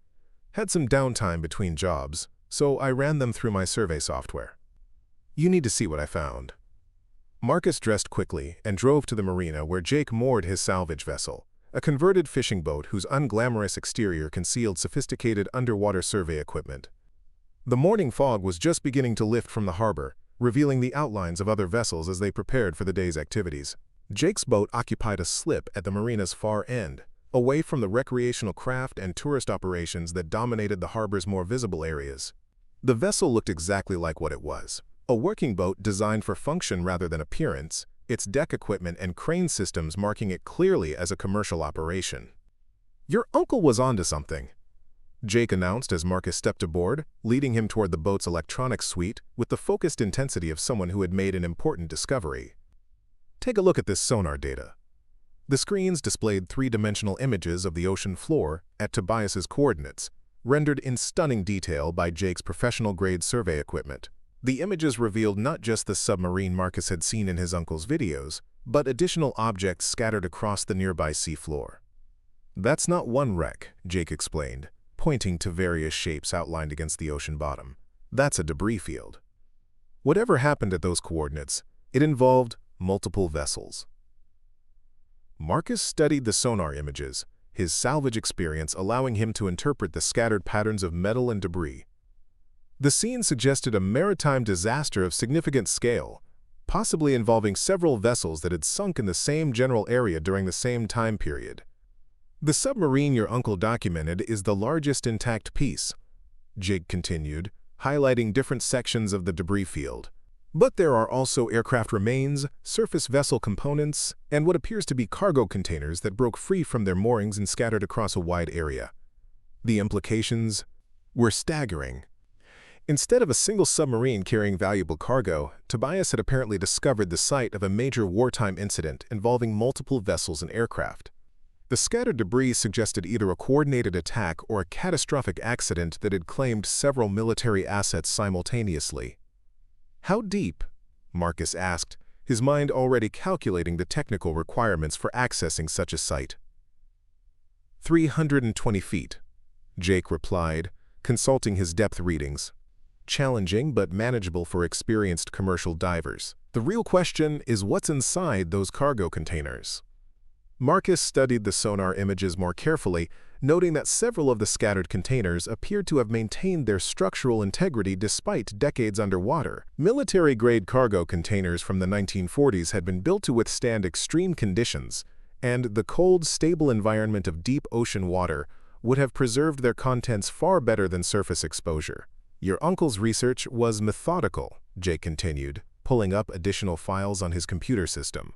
"Had some downtime between jobs, so I ran them through my survey software. You need to see what I found." Marcus dressed quickly and drove to the marina where Jake moored his salvage vessel, a converted fishing boat whose unglamorous exterior concealed sophisticated underwater survey equipment. The morning fog was just beginning to lift from the harbor, revealing the outlines of other vessels as they prepared for the day's activities. Jake's boat occupied a slip at the marina's far end, away from the recreational craft and tourist operations that dominated the harbor's more visible areas. The vessel looked exactly like what it was, a working boat designed for function rather than appearance, its deck equipment and crane systems marking it clearly as a commercial operation. "Your uncle was onto something," Jake announced as Marcus stepped aboard, leading him toward the boat's electronics suite with the focused intensity of someone who had made an important discovery. "Take a look at this sonar data." The screens displayed three-dimensional images of the ocean floor at Tobias's coordinates, rendered in stunning detail by Jake's professional-grade survey equipment. The images revealed not just the submarine Marcus had seen in his uncle's videos, but additional objects scattered across the nearby seafloor. "That's not one wreck," Jake explained, pointing to various shapes outlined against the ocean bottom. "That's a debris field. Whatever happened at those coordinates, it involved multiple vessels." Marcus studied the sonar images, his salvage experience allowing him to interpret the scattered patterns of metal and debris. The scene suggested a maritime disaster of significant scale, possibly involving several vessels that had sunk in the same general area during the same time period. "The submarine your uncle documented is the largest intact piece," Jake continued, highlighting different sections of the debris field. "But there are also aircraft remains, surface vessel components, and what appears to be cargo containers that broke free from their moorings and scattered across a wide area. The implications..." were staggering. Instead of a single submarine carrying valuable cargo, Tobias had apparently discovered the site of a major wartime incident involving multiple vessels and aircraft. The scattered debris suggested either a coordinated attack or a catastrophic accident that had claimed several military assets simultaneously. "How deep?" Marcus asked, his mind already calculating the technical requirements for accessing such a site. 320 feet, Jake replied, consulting his depth readings. Challenging but manageable for experienced commercial divers. The real question is what's inside those cargo containers. Marcus studied the sonar images more carefully, noting that several of the scattered containers appeared to have maintained their structural integrity despite decades underwater. Military-grade cargo containers from the 1940s had been built to withstand extreme conditions, and the cold, stable environment of deep ocean water would have preserved their contents far better than surface exposure. "Your uncle's research was methodical," Jake continued, pulling up additional files on his computer system.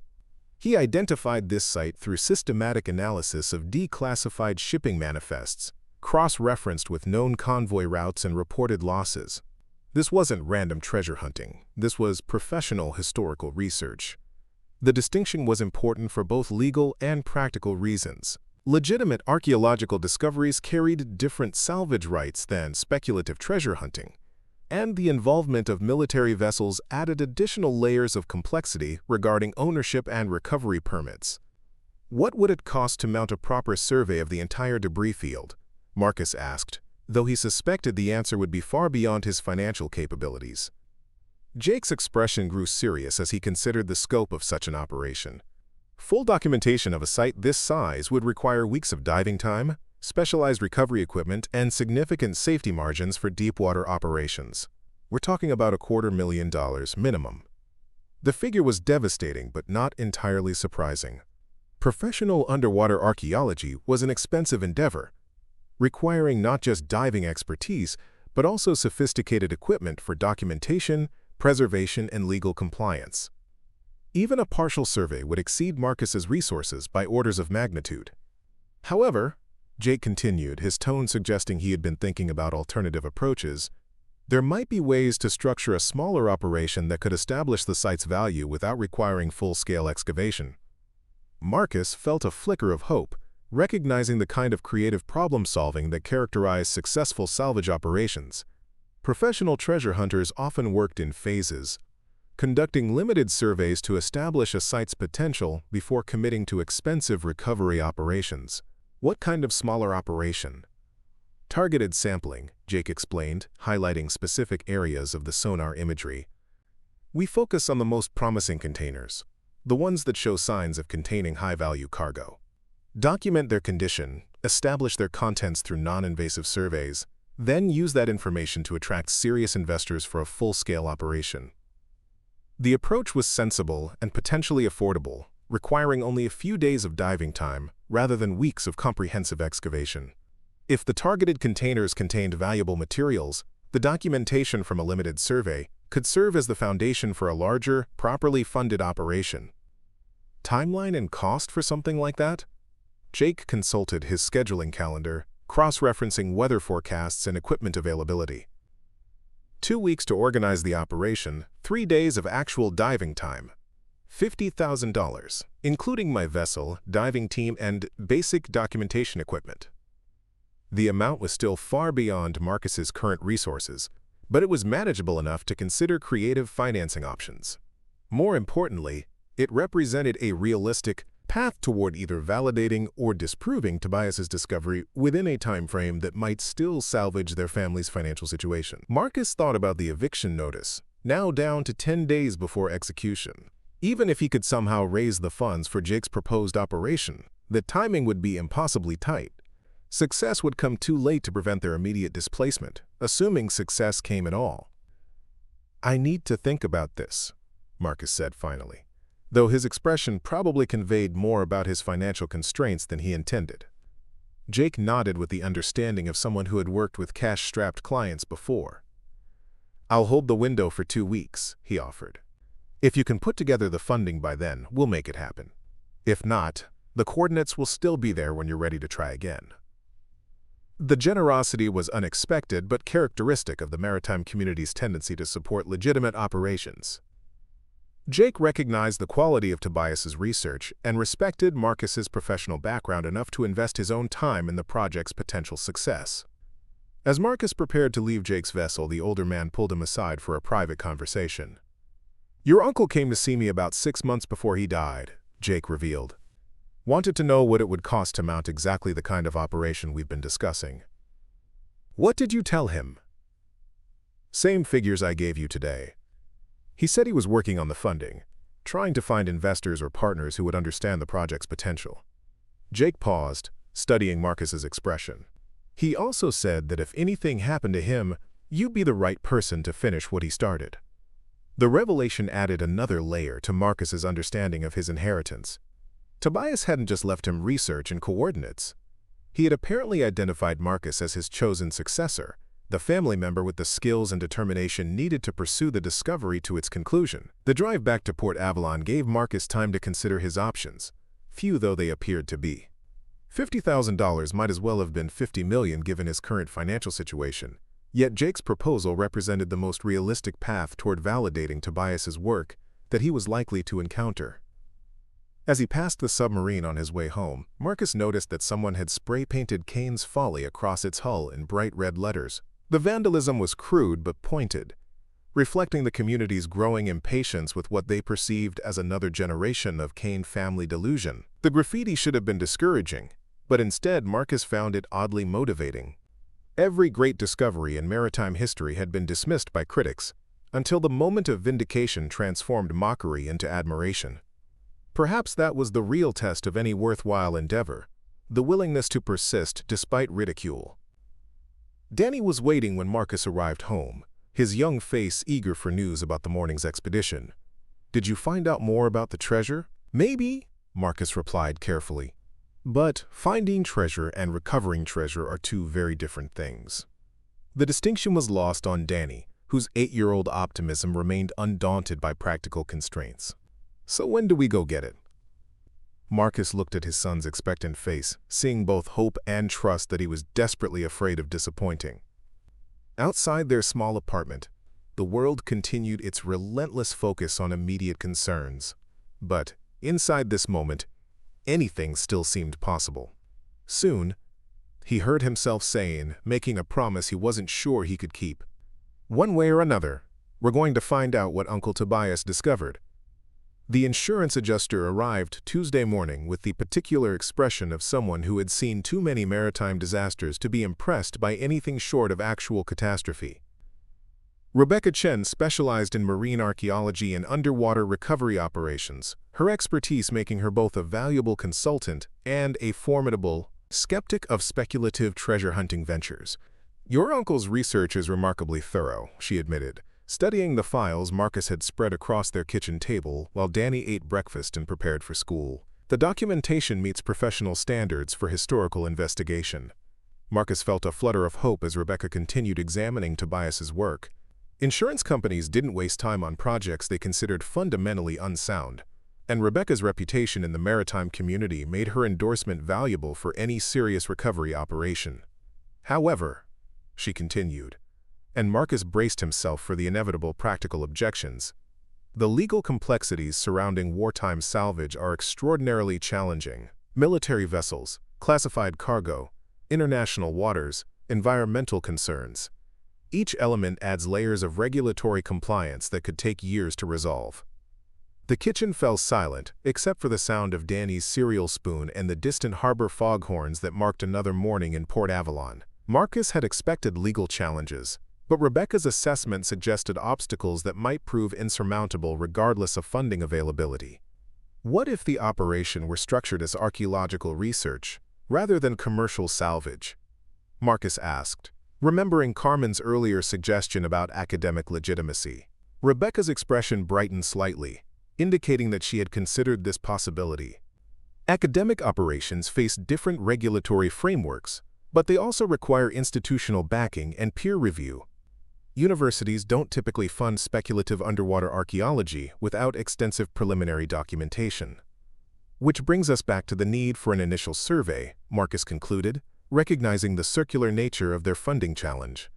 He identified this site through systematic analysis of declassified shipping manifests, cross-referenced with known convoy routes and reported losses. This wasn't random treasure hunting. This was professional historical research. The distinction was important for both legal and practical reasons. Legitimate archaeological discoveries carried different salvage rights than speculative treasure hunting, and the involvement of military vessels added additional layers of complexity regarding ownership and recovery permits. What would it cost to mount a proper survey of the entire debris field? Marcus asked, though he suspected the answer would be far beyond his financial capabilities. Jake's expression grew serious as he considered the scope of such an operation. Full documentation of a site this size would require weeks of diving time, specialized recovery equipment, and significant safety margins for deep-water operations. We're talking about $250,000 minimum. The figure was devastating but not entirely surprising. Professional underwater archaeology was an expensive endeavor, requiring not just diving expertise, but also sophisticated equipment for documentation, preservation, and legal compliance. Even a partial survey would exceed Marcus's resources by orders of magnitude. However, Jake continued, his tone suggesting he had been thinking about alternative approaches, there might be ways to structure a smaller operation that could establish the site's value without requiring full-scale excavation. Marcus felt a flicker of hope, recognizing the kind of creative problem-solving that characterized successful salvage operations. Professional treasure hunters often worked in phases, conducting limited surveys to establish a site's potential before committing to expensive recovery operations. What kind of smaller operation? Targeted sampling, Jake explained, highlighting specific areas of the sonar imagery. We focus on the most promising containers, the ones that show signs of containing high-value cargo. Document their condition, establish their contents through non-invasive surveys, then use that information to attract serious investors for a full-scale operation. The approach was sensible and potentially affordable, requiring only a few days of diving time rather than weeks of comprehensive excavation. If the targeted containers contained valuable materials, the documentation from a limited survey could serve as the foundation for a larger, properly funded operation. Timeline and cost for something like that? Jake consulted his scheduling calendar, cross-referencing weather forecasts and equipment availability. 2 weeks to organize the operation, 3 days of actual diving time. $50,000, including my vessel, diving team, and basic documentation equipment. The amount was still far beyond Marcus's current resources, but it was manageable enough to consider creative financing options. More importantly, it represented a realistic path toward either validating or disproving Tobias's discovery within a time frame that might still salvage their family's financial situation. Marcus thought about the eviction notice, now down to 10 days before execution. Even if he could somehow raise the funds for Jake's proposed operation, the timing would be impossibly tight. Success would come too late to prevent their immediate displacement, assuming success came at all. "I need to think about this," Marcus said finally, though his expression probably conveyed more about his financial constraints than he intended. Jake nodded with the understanding of someone who had worked with cash-strapped clients before. "I'll hold the window for 2 weeks," he offered. "If you can put together the funding by then, we'll make it happen. If not, the coordinates will still be there when you're ready to try again." The generosity was unexpected but characteristic of the maritime community's tendency to support legitimate operations. Jake recognized the quality of Tobias's research and respected Marcus's professional background enough to invest his own time in the project's potential success. As Marcus prepared to leave Jake's vessel, the older man pulled him aside for a private conversation. "Your uncle came to see me about 6 months before he died," Jake revealed. "Wanted to know what it would cost to mount exactly the kind of operation we've been discussing." "What did you tell him?" "Same figures I gave you today. He said he was working on the funding, trying to find investors or partners who would understand the project's potential." Jake paused, studying Marcus's expression. "He also said that if anything happened to him, you'd be the right person to finish what he started." The revelation added another layer to Marcus's understanding of his inheritance. Tobias hadn't just left him research and coordinates. He had apparently identified Marcus as his chosen successor, the family member with the skills and determination needed to pursue the discovery to its conclusion. The drive back to Port Avalon gave Marcus time to consider his options, few though they appeared to be. $50,000 might as well have been $50 million given his current financial situation, yet Jake's proposal represented the most realistic path toward validating Tobias's work that he was likely to encounter. As he passed the submarine on his way home, Marcus noticed that someone had spray-painted Kane's Folly across its hull in bright red letters. The vandalism was crude but pointed, reflecting the community's growing impatience with what they perceived as another generation of Kane family delusion. The graffiti should have been discouraging, but instead Marcus found it oddly motivating. Every great discovery in maritime history had been dismissed by critics, until the moment of vindication transformed mockery into admiration. Perhaps that was the real test of any worthwhile endeavor, the willingness to persist despite ridicule. Danny was waiting when Marcus arrived home, his young face eager for news about the morning's expedition. "Did you find out more about the treasure?" "Maybe," Marcus replied carefully. But finding treasure and recovering treasure are two very different things. The distinction was lost on Danny, whose 8-year-old optimism remained undaunted by practical constraints. "So when do we go get it?" Marcus looked at his son's expectant face, seeing both hope and trust that he was desperately afraid of disappointing. Outside their small apartment, the world continued its relentless focus on immediate concerns. But inside this moment, anything still seemed possible. Soon, he heard himself saying, making a promise he wasn't sure he could keep. "One way or another, we're going to find out what Uncle Tobias discovered." The insurance adjuster arrived Tuesday morning with the particular expression of someone who had seen too many maritime disasters to be impressed by anything short of actual catastrophe. Rebecca Chen specialized in marine archaeology and underwater recovery operations, her expertise making her both a valuable consultant and a formidable skeptic of speculative treasure-hunting ventures. "Your uncle's research is remarkably thorough," she admitted, studying the files Marcus had spread across their kitchen table while Danny ate breakfast and prepared for school. "The documentation meets professional standards for historical investigation." Marcus felt a flutter of hope as Rebecca continued examining Tobias's work. Insurance companies didn't waste time on projects they considered fundamentally unsound, and Rebecca's reputation in the maritime community made her endorsement valuable for any serious recovery operation. "However," she continued, and Marcus braced himself for the inevitable practical objections, "the legal complexities surrounding wartime salvage are extraordinarily challenging. Military vessels, classified cargo, international waters, environmental concerns. Each element adds layers of regulatory compliance that could take years to resolve." The kitchen fell silent, except for the sound of Danny's cereal spoon and the distant harbor foghorns that marked another morning in Port Avalon. Marcus had expected legal challenges, but Rebecca's assessment suggested obstacles that might prove insurmountable regardless of funding availability. What if the operation were structured as archaeological research, rather than commercial salvage? Marcus asked, remembering Carmen's earlier suggestion about academic legitimacy. Rebecca's expression brightened slightly, indicating that she had considered this possibility. Academic operations face different regulatory frameworks, but they also require institutional backing and peer review. Universities don't typically fund speculative underwater archaeology without extensive preliminary documentation. Which brings us back to the need for an initial survey, Marcus concluded, recognizing the circular nature of their funding challenge.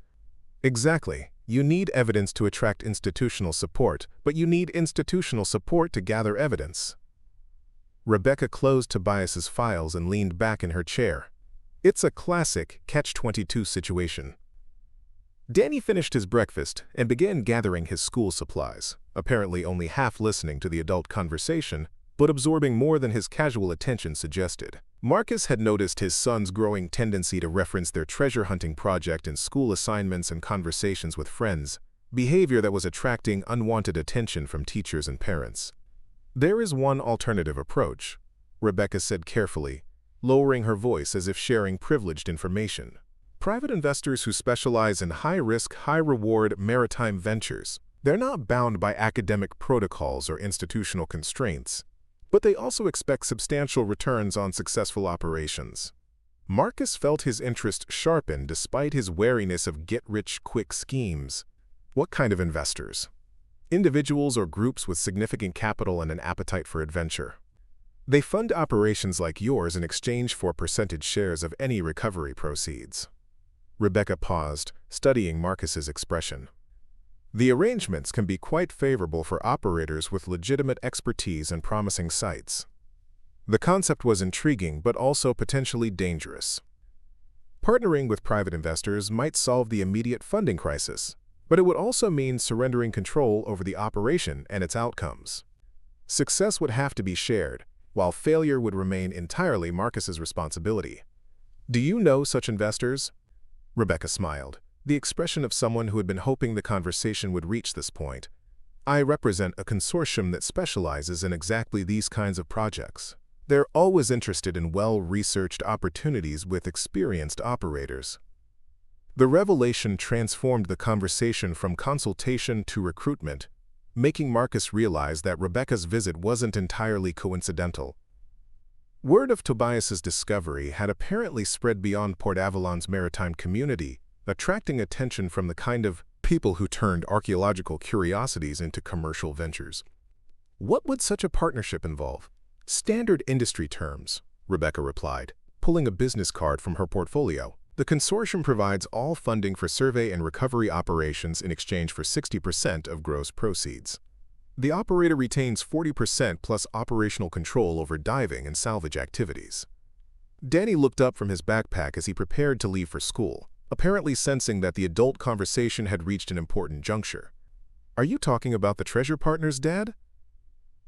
Exactly. You need evidence to attract institutional support, but you need institutional support to gather evidence. Rebecca closed Tobias's files and leaned back in her chair. It's a classic catch-22 situation. Danny finished his breakfast and began gathering his school supplies, apparently only half listening to the adult conversation, but absorbing more than his casual attention suggested. Marcus had noticed his son's growing tendency to reference their treasure hunting project in school assignments and conversations with friends, behavior that was attracting unwanted attention from teachers and parents. There is one alternative approach, Rebecca said carefully, lowering her voice as if sharing privileged information. Private investors who specialize in high-risk, high-reward maritime ventures. They're not bound by academic protocols or institutional constraints, but they also expect substantial returns on successful operations. Marcus felt his interest sharpen despite his wariness of get-rich-quick schemes. What kind of investors? Individuals or groups with significant capital and an appetite for adventure. They fund operations like yours in exchange for percentage shares of any recovery proceeds. Rebecca paused, studying Marcus's expression. The arrangements can be quite favorable for operators with legitimate expertise and promising sites. The concept was intriguing but also potentially dangerous. Partnering with private investors might solve the immediate funding crisis, but it would also mean surrendering control over the operation and its outcomes. Success would have to be shared, while failure would remain entirely Marcus's responsibility. Do you know such investors? Rebecca smiled, the expression of someone who had been hoping the conversation would reach this point. I represent a consortium that specializes in exactly these kinds of projects. They're always interested in well-researched opportunities with experienced operators. The revelation transformed the conversation from consultation to recruitment, making Marcus realize that Rebecca's visit wasn't entirely coincidental. Word of Tobias's discovery had apparently spread beyond Port Avalon's maritime community, attracting attention from the kind of people who turned archaeological curiosities into commercial ventures. What would such a partnership involve? Standard industry terms, Rebecca replied, pulling a business card from her portfolio. The consortium provides all funding for survey and recovery operations in exchange for 60% of gross proceeds. The operator retains 40% plus operational control over diving and salvage activities. Danny looked up from his backpack as he prepared to leave for school, apparently sensing that the adult conversation had reached an important juncture. Are you talking about the treasure partners, Dad?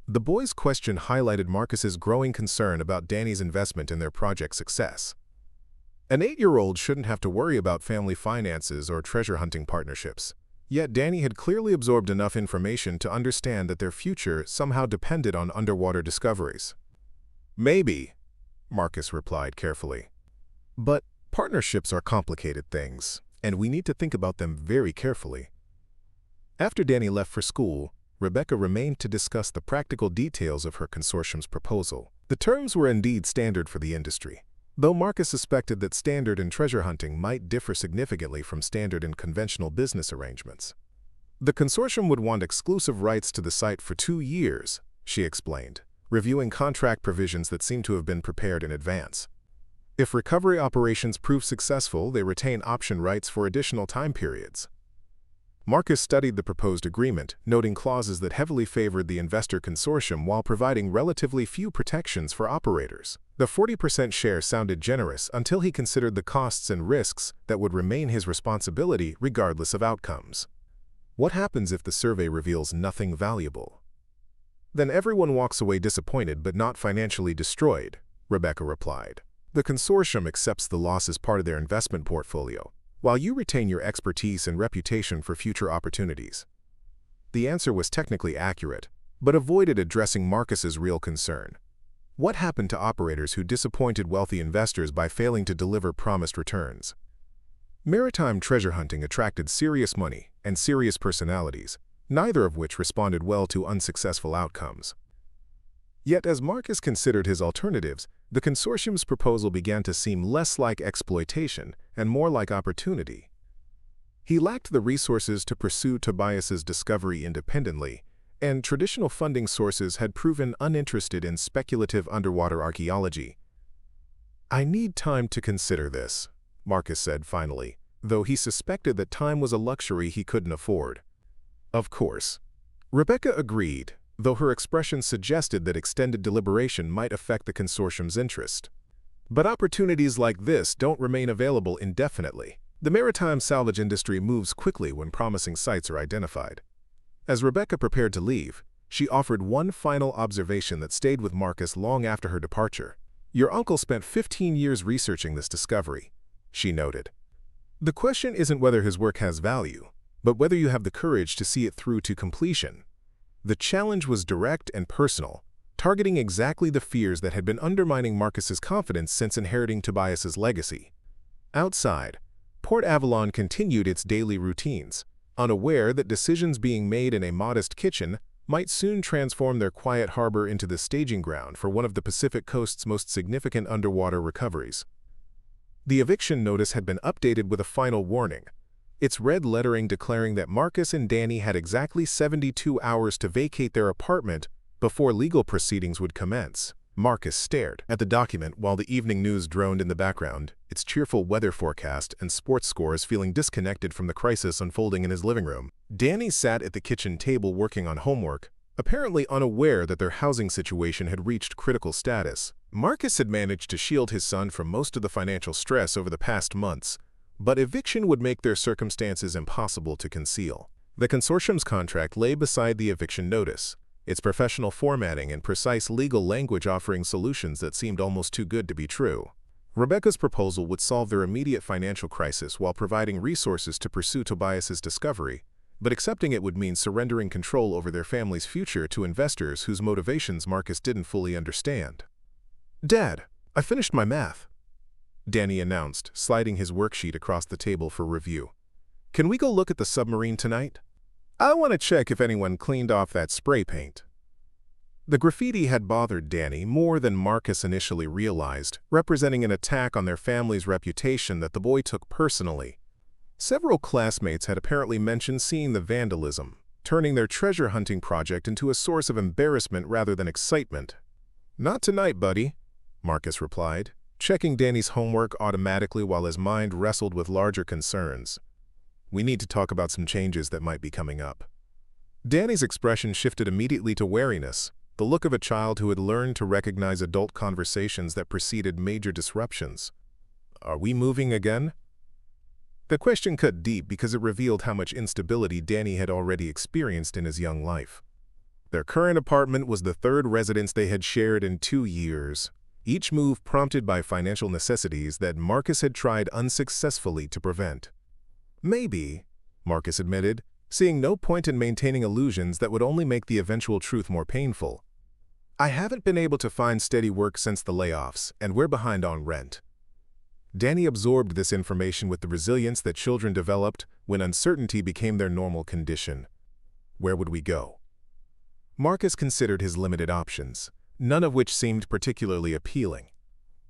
The boy's question highlighted Marcus's growing concern about Danny's investment in their project's success. An 8-year-old shouldn't have to worry about family finances or treasure hunting partnerships. Yet Danny had clearly absorbed enough information to understand that their future somehow depended on underwater discoveries. Maybe, Marcus replied carefully. But partnerships are complicated things, and we need to think about them very carefully. After Danny left for school, Rebecca remained to discuss the practical details of her consortium's proposal. The terms were indeed standard for the industry, though Marcus suspected that standard in treasure hunting might differ significantly from standard in conventional business arrangements. The consortium would want exclusive rights to the site for 2 years, she explained, reviewing contract provisions that seemed to have been prepared in advance. If recovery operations prove successful, they retain option rights for additional time periods. Marcus studied the proposed agreement, noting clauses that heavily favored the investor consortium while providing relatively few protections for operators. The 40% share sounded generous until he considered the costs and risks that would remain his responsibility regardless of outcomes. What happens if the survey reveals nothing valuable? Then everyone walks away disappointed but not financially destroyed, Rebecca replied. The consortium accepts the loss as part of their investment portfolio, while you retain your expertise and reputation for future opportunities. The answer was technically accurate, but avoided addressing Marcus's real concern. What happened to operators who disappointed wealthy investors by failing to deliver promised returns? Maritime treasure hunting attracted serious money and serious personalities, neither of which responded well to unsuccessful outcomes. Yet as Marcus considered his alternatives, the consortium's proposal began to seem less like exploitation and more like opportunity. He lacked the resources to pursue Tobias's discovery independently, and traditional funding sources had proven uninterested in speculative underwater archaeology. "I need time to consider this," Marcus said finally, though he suspected that time was a luxury he couldn't afford. "Of course." Rebecca agreed, though her expression suggested that extended deliberation might affect the consortium's interest. But opportunities like this don't remain available indefinitely. The maritime salvage industry moves quickly when promising sites are identified. As Rebecca prepared to leave, she offered one final observation that stayed with Marcus long after her departure. "Your uncle spent 15 years researching this discovery," she noted. "The question isn't whether his work has value, but whether you have the courage to see it through to completion." The challenge was direct and personal, targeting exactly the fears that had been undermining Marcus's confidence since inheriting Tobias's legacy. Outside, Port Avalon continued its daily routines, unaware that decisions being made in a modest kitchen might soon transform their quiet harbor into the staging ground for one of the Pacific coast's most significant underwater recoveries. The eviction notice had been updated with a final warning, its red lettering declaring that Marcus and Danny had exactly 72 hours to vacate their apartment before legal proceedings would commence. Marcus stared at the document while the evening news droned in the background, its cheerful weather forecast and sports scores feeling disconnected from the crisis unfolding in his living room. Danny sat at the kitchen table working on homework, apparently unaware that their housing situation had reached critical status. Marcus had managed to shield his son from most of the financial stress over the past months, but eviction would make their circumstances impossible to conceal. The consortium's contract lay beside the eviction notice, its professional formatting and precise legal language offering solutions that seemed almost too good to be true. Rebecca's proposal would solve their immediate financial crisis while providing resources to pursue Tobias's discovery, but accepting it would mean surrendering control over their family's future to investors whose motivations Marcus didn't fully understand. "Dad, I finished my math," Danny announced, sliding his worksheet across the table for review. "Can we go look at the submarine tonight? I want to check if anyone cleaned off that spray paint." The graffiti had bothered Danny more than Marcus initially realized, representing an attack on their family's reputation that the boy took personally. Several classmates had apparently mentioned seeing the vandalism, turning their treasure hunting project into a source of embarrassment rather than excitement. "Not tonight, buddy," Marcus replied, checking Danny's homework automatically while his mind wrestled with larger concerns. "We need to talk about some changes that might be coming up." Danny's expression shifted immediately to wariness, the look of a child who had learned to recognize adult conversations that preceded major disruptions. "Are we moving again?" The question cut deep because it revealed how much instability Danny had already experienced in his young life. Their current apartment was the third residence they had shared in 2 years, each move prompted by financial necessities that Marcus had tried unsuccessfully to prevent. "Maybe," Marcus admitted, seeing no point in maintaining illusions that would only make the eventual truth more painful. "I haven't been able to find steady work since the layoffs, and we're behind on rent." Danny absorbed this information with the resilience that children developed when uncertainty became their normal condition. Where would we go? Marcus considered his limited options, none of which seemed particularly appealing.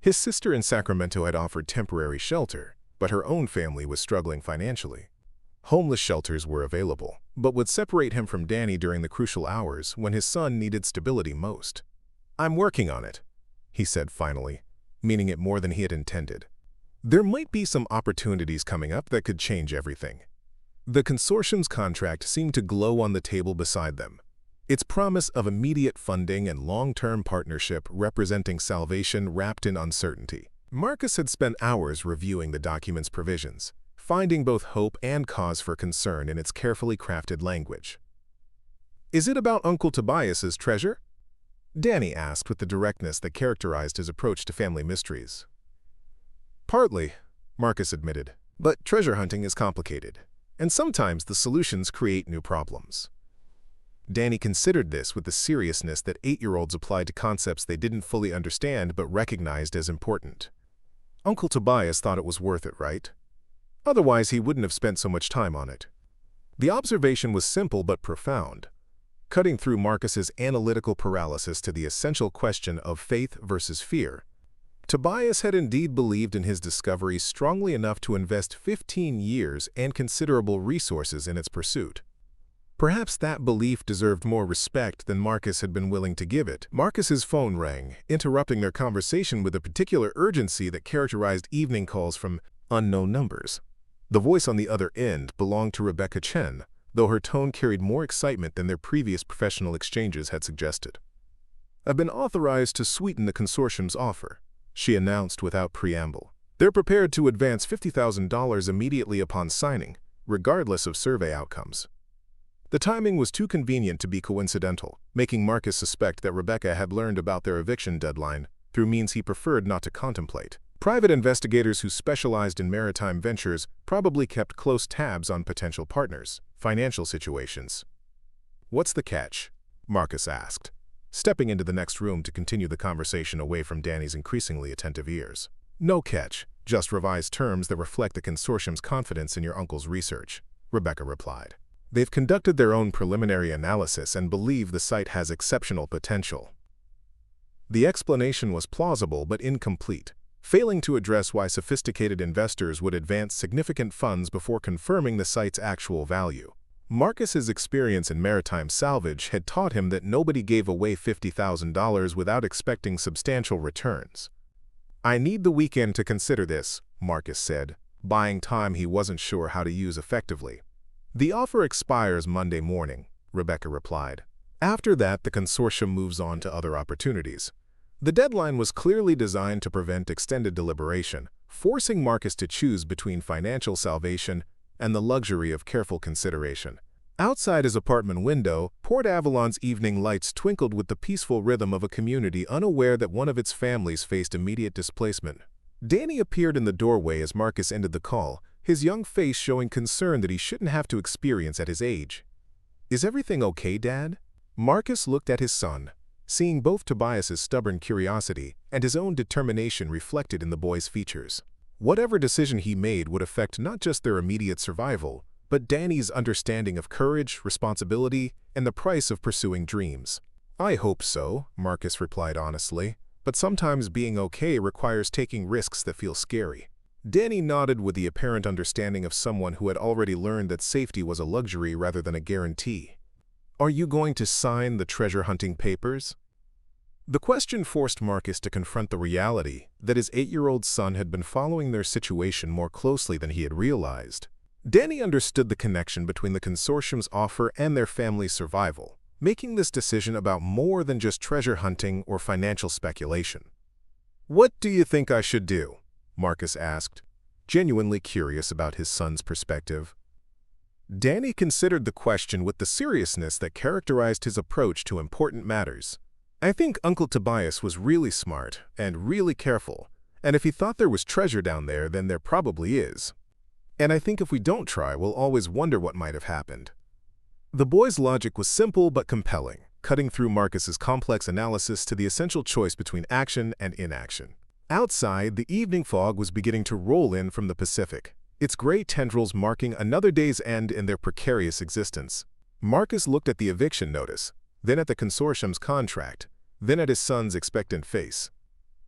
His sister in Sacramento had offered temporary shelter, but her own family was struggling financially. Homeless shelters were available, but would separate him from Danny during the crucial hours when his son needed stability most. "I'm working on it," he said finally, meaning it more than he had intended. There might be some opportunities coming up that could change everything. The consortium's contract seemed to glow on the table beside them, its promise of immediate funding and long-term partnership representing salvation wrapped in uncertainty. Marcus had spent hours reviewing the document's provisions, finding both hope and cause for concern in its carefully crafted language. "Is it about Uncle Tobias's treasure?" Danny asked with the directness that characterized his approach to family mysteries. "Partly," Marcus admitted, "but treasure hunting is complicated, and sometimes the solutions create new problems." Danny considered this with the seriousness that 8-year-olds applied to concepts they didn't fully understand but recognized as important. Uncle Tobias thought it was worth it, right? Otherwise, he wouldn't have spent so much time on it. The observation was simple but profound, cutting through Marcus's analytical paralysis to the essential question of faith versus fear. Tobias had indeed believed in his discovery strongly enough to invest 15 years and considerable resources in its pursuit. Perhaps that belief deserved more respect than Marcus had been willing to give it. Marcus's phone rang, interrupting their conversation with a particular urgency that characterized evening calls from unknown numbers. The voice on the other end belonged to Rebecca Chen, though her tone carried more excitement than their previous professional exchanges had suggested. "I've been authorized to sweeten the consortium's offer," she announced without preamble. "They're prepared to advance $50,000 immediately upon signing, regardless of survey outcomes." The timing was too convenient to be coincidental, making Marcus suspect that Rebecca had learned about their eviction deadline through means he preferred not to contemplate. Private investigators who specialized in maritime ventures probably kept close tabs on potential partners' financial situations. "What's the catch?" Marcus asked, stepping into the next room to continue the conversation away from Danny's increasingly attentive ears. "No catch, just revised terms that reflect the consortium's confidence in your uncle's research," Rebecca replied. "They've conducted their own preliminary analysis and believe the site has exceptional potential." The explanation was plausible but incomplete, failing to address why sophisticated investors would advance significant funds before confirming the site's actual value. Marcus's experience in maritime salvage had taught him that nobody gave away $50,000 without expecting substantial returns. "I need the weekend to consider this," Marcus said, buying time he wasn't sure how to use effectively. "The offer expires Monday morning," Rebecca replied. "After that, the consortium moves on to other opportunities." The deadline was clearly designed to prevent extended deliberation, forcing Marcus to choose between financial salvation and the luxury of careful consideration. Outside his apartment window, Port Avalon's evening lights twinkled with the peaceful rhythm of a community unaware that one of its families faced immediate displacement. Danny appeared in the doorway as Marcus ended the call, his young face showing concern that he shouldn't have to experience at his age. "Is everything okay, Dad?" Marcus looked at his son, seeing both Tobias's stubborn curiosity and his own determination reflected in the boy's features. Whatever decision he made would affect not just their immediate survival, but Danny's understanding of courage, responsibility, and the price of pursuing dreams. "I hope so," Marcus replied honestly, "but sometimes being okay requires taking risks that feel scary." Danny nodded with the apparent understanding of someone who had already learned that safety was a luxury rather than a guarantee. "Are you going to sign the treasure-hunting papers?" The question forced Marcus to confront the reality that his 8-year-old son had been following their situation more closely than he had realized. Danny understood the connection between the consortium's offer and their family's survival, making this decision about more than just treasure hunting or financial speculation. "What do you think I should do?" Marcus asked, genuinely curious about his son's perspective. Danny considered the question with the seriousness that characterized his approach to important matters. "I think Uncle Tobias was really smart and really careful, and if he thought there was treasure down there, then there probably is. And I think if we don't try, we'll always wonder what might have happened." The boy's logic was simple but compelling, cutting through Marcus's complex analysis to the essential choice between action and inaction. Outside, the evening fog was beginning to roll in from the Pacific, its gray tendrils marking another day's end in their precarious existence. Marcus looked at the eviction notice, then at the consortium's contract, then at his son's expectant face.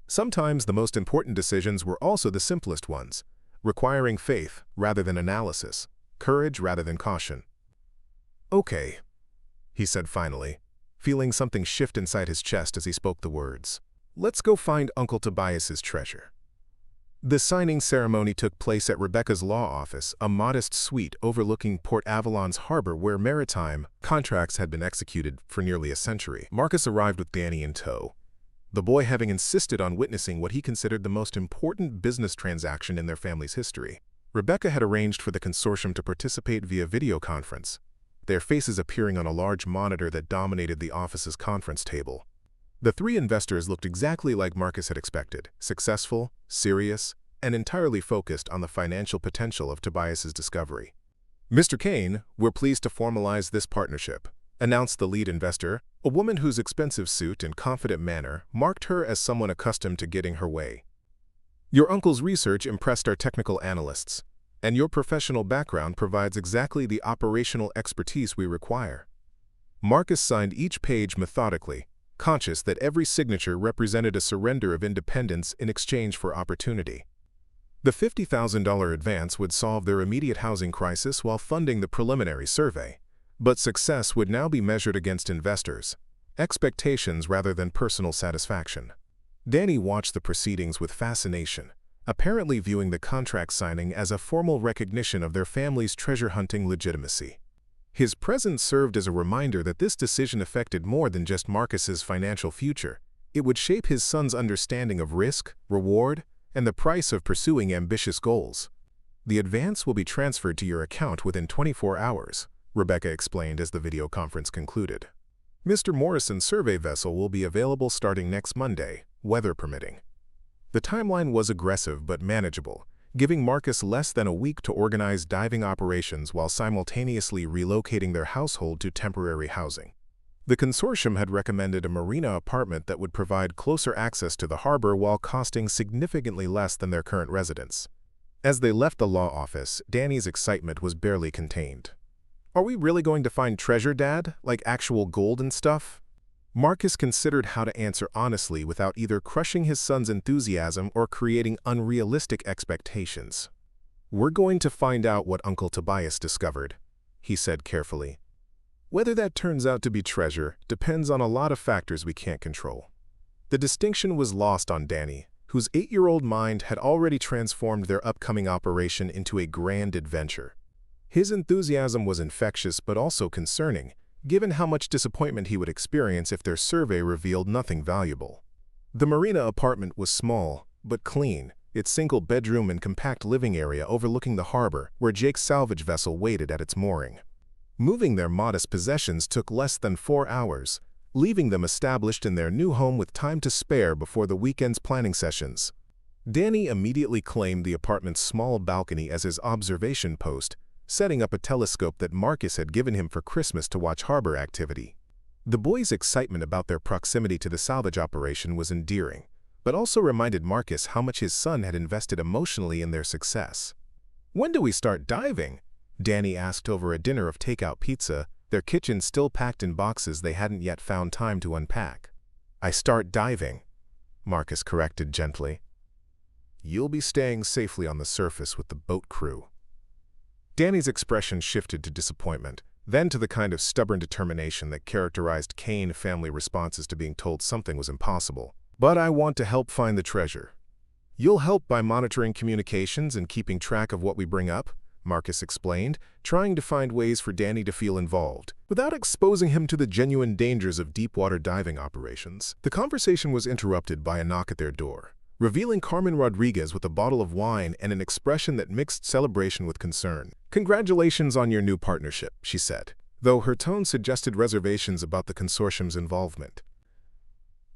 Sometimes the most important decisions were also the simplest ones, requiring faith rather than analysis, courage rather than caution. "Okay," he said finally, feeling something shift inside his chest as he spoke the words. "Let's go find Uncle Tobias's treasure." The signing ceremony took place at Rebecca's law office, a modest suite overlooking Port Avalon's harbor where maritime contracts had been executed for nearly a century. Marcus arrived with Danny in tow, the boy having insisted on witnessing what he considered the most important business transaction in their family's history. Rebecca had arranged for the consortium to participate via video conference, their faces appearing on a large monitor that dominated the office's conference table. The three investors looked exactly like Marcus had expected, successful, serious, and entirely focused on the financial potential of Tobias's discovery. "Mr. Kane, we're pleased to formalize this partnership," announced the lead investor, a woman whose expensive suit and confident manner marked her as someone accustomed to getting her way. "Your uncle's research impressed our technical analysts, and your professional background provides exactly the operational expertise we require." Marcus signed each page methodically, conscious that every signature represented a surrender of independence in exchange for opportunity. The $50,000 advance would solve their immediate housing crisis while funding the preliminary survey, But success would now be measured against investors' expectations rather than personal satisfaction. Danny watched the proceedings with fascination, apparently viewing the contract signing as a formal recognition of their family's treasure-hunting legitimacy. His presence served as a reminder that this decision affected more than just Marcus's financial future. It would shape his son's understanding of risk, reward, and the price of pursuing ambitious goals. "The advance will be transferred to your account within 24 hours, Rebecca explained as the video conference concluded. "Mr. Morrison's survey vessel will be available starting next Monday, weather permitting." The timeline was aggressive but manageable, giving Marcus less than a week to organize diving operations while simultaneously relocating their household to temporary housing. The consortium had recommended a marina apartment that would provide closer access to the harbor while costing significantly less than their current residence. As they left the law office, Danny's excitement was barely contained. "Are we really going to find treasure, Dad? Like actual gold and stuff?" Marcus considered how to answer honestly without either crushing his son's enthusiasm or creating unrealistic expectations. "We're going to find out what Uncle Tobias discovered," he said carefully. "Whether that turns out to be treasure depends on a lot of factors we can't control." The distinction was lost on Danny, whose 8-year-old mind had already transformed their upcoming operation into a grand adventure. His enthusiasm was infectious but also concerning, given how much disappointment he would experience if their survey revealed nothing valuable. The marina apartment was small, but clean, its single bedroom and compact living area overlooking the harbor where Jake's salvage vessel waited at its mooring. Moving their modest possessions took less than 4 hours, leaving them established in their new home with time to spare before the weekend's planning sessions. Danny immediately claimed the apartment's small balcony as his observation post, setting up a telescope that Marcus had given him for Christmas to watch harbor activity. The boys' excitement about their proximity to the salvage operation was endearing, but also reminded Marcus how much his son had invested emotionally in their success. "When do we start diving?" Danny asked over a dinner of takeout pizza, their kitchen still packed in boxes they hadn't yet found time to unpack. "I start diving," Marcus corrected gently. "You'll be staying safely on the surface with the boat crew." Danny's expression shifted to disappointment, then to the kind of stubborn determination that characterized Kane family responses to being told something was impossible. "But I want to help find the treasure." "You'll help by monitoring communications and keeping track of what we bring up," Marcus explained, trying to find ways for Danny to feel involved, without exposing him to the genuine dangers of deep-water diving operations. The conversation was interrupted by a knock at their door, revealing Carmen Rodriguez with a bottle of wine and an expression that mixed celebration with concern. "Congratulations on your new partnership," she said, though her tone suggested reservations about the consortium's involvement.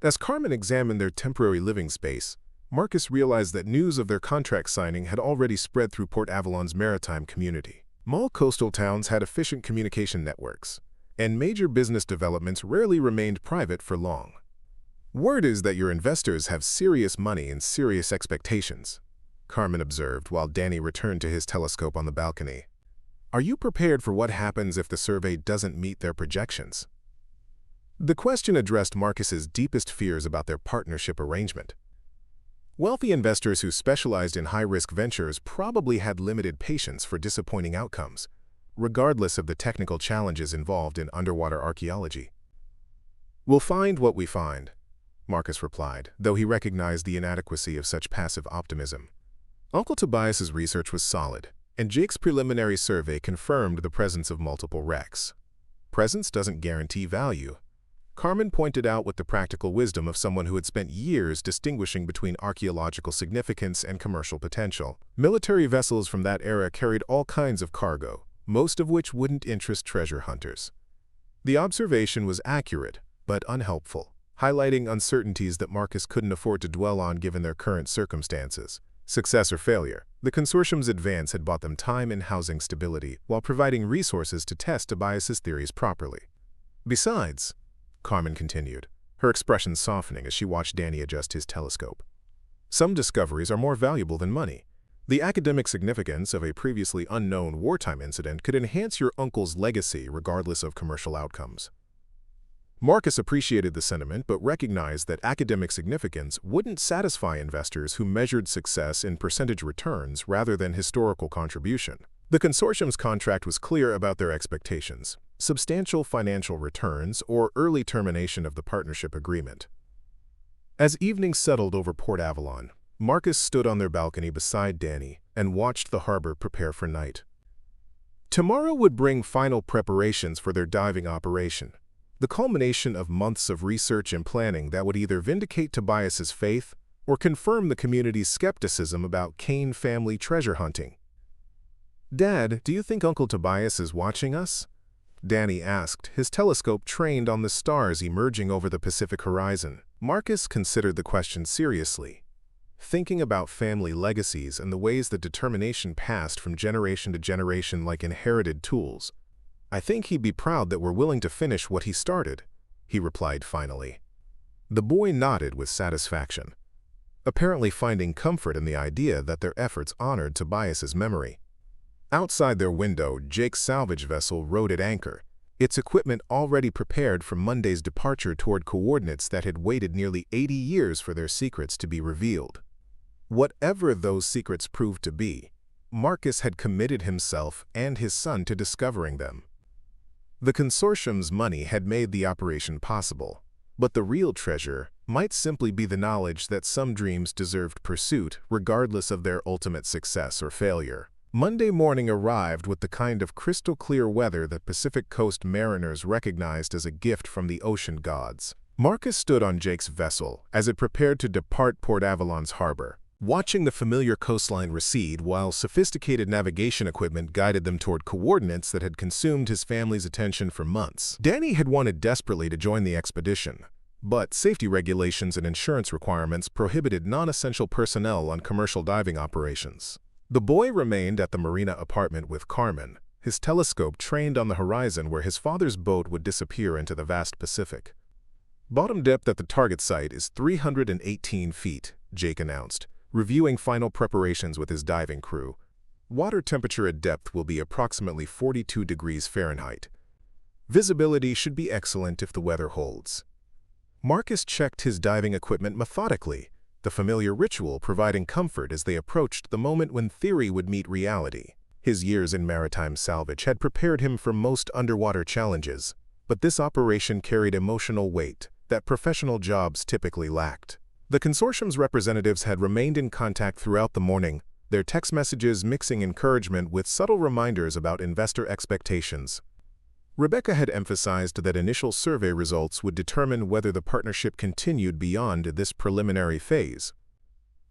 As Carmen examined their temporary living space, Marcus realized that news of their contract signing had already spread through Port Avalon's maritime community. Small coastal towns had efficient communication networks, and major business developments rarely remained private for long. "Word is that your investors have serious money and serious expectations," Carmen observed while Danny returned to his telescope on the balcony. "Are you prepared for what happens if the survey doesn't meet their projections?" The question addressed Marcus's deepest fears about their partnership arrangement. Wealthy investors who specialized in high-risk ventures probably had limited patience for disappointing outcomes, regardless of the technical challenges involved in underwater archaeology. "We'll find what we find," Marcus replied, though he recognized the inadequacy of such passive optimism. Uncle Tobias's research was solid, and Jake's preliminary survey confirmed the presence of multiple wrecks. "Presence doesn't guarantee value," Carmen pointed out with the practical wisdom of someone who had spent years distinguishing between archaeological significance and commercial potential. Military vessels from that era carried all kinds of cargo, most of which wouldn't interest treasure hunters. The observation was accurate, but unhelpful, highlighting uncertainties that Marcus couldn't afford to dwell on given their current circumstances. Success or failure, the consortium's advance had bought them time and housing stability while providing resources to test Tobias's theories properly. "Besides," Carmen continued, her expression softening as she watched Danny adjust his telescope, "some discoveries are more valuable than money. The academic significance of a previously unknown wartime incident could enhance your uncle's legacy regardless of commercial outcomes." Marcus appreciated the sentiment but recognized that academic significance wouldn't satisfy investors who measured success in percentage returns rather than historical contribution. The consortium's contract was clear about their expectations: substantial financial returns or early termination of the partnership agreement. As evening settled over Port Avalon, Marcus stood on their balcony beside Danny and watched the harbor prepare for night. Tomorrow would bring final preparations for their diving operation, the culmination of months of research and planning that would either vindicate Tobias's faith or confirm the community's skepticism about Kane family treasure hunting. "Dad, do you think Uncle Tobias is watching us?" Danny asked, his telescope trained on the stars emerging over the Pacific horizon. Marcus considered the question seriously, thinking about family legacies and the ways that determination passed from generation to generation like inherited tools. "I think he'd be proud that we're willing to finish what he started," he replied finally. The boy nodded with satisfaction, apparently finding comfort in the idea that their efforts honored Tobias's memory. Outside their window, Jake's salvage vessel rode at anchor, its equipment already prepared for Monday's departure toward coordinates that had waited nearly 80 years for their secrets to be revealed. Whatever those secrets proved to be, Marcus had committed himself and his son to discovering them. The consortium's money had made the operation possible, but the real treasure might simply be the knowledge that some dreams deserved pursuit regardless of their ultimate success or failure. Monday morning arrived with the kind of crystal-clear weather that Pacific Coast mariners recognized as a gift from the ocean gods. Marcus stood on Jake's vessel as it prepared to depart Port Avalon's harbor, watching the familiar coastline recede while sophisticated navigation equipment guided them toward coordinates that had consumed his family's attention for months. Danny had wanted desperately to join the expedition, but safety regulations and insurance requirements prohibited non-essential personnel on commercial diving operations. The boy remained at the marina apartment with Carmen, his telescope trained on the horizon where his father's boat would disappear into the vast Pacific. "Bottom depth at the target site is 318 feet, Jake announced, reviewing final preparations with his diving crew. "Water temperature at depth will be approximately 42 degrees Fahrenheit. Visibility should be excellent if the weather holds." Marcus checked his diving equipment methodically, the familiar ritual providing comfort as they approached the moment when theory would meet reality. His years in maritime salvage had prepared him for most underwater challenges, but this operation carried emotional weight that professional jobs typically lacked. The consortium's representatives had remained in contact throughout the morning, their text messages mixing encouragement with subtle reminders about investor expectations. Rebecca had emphasized that initial survey results would determine whether the partnership continued beyond this preliminary phase.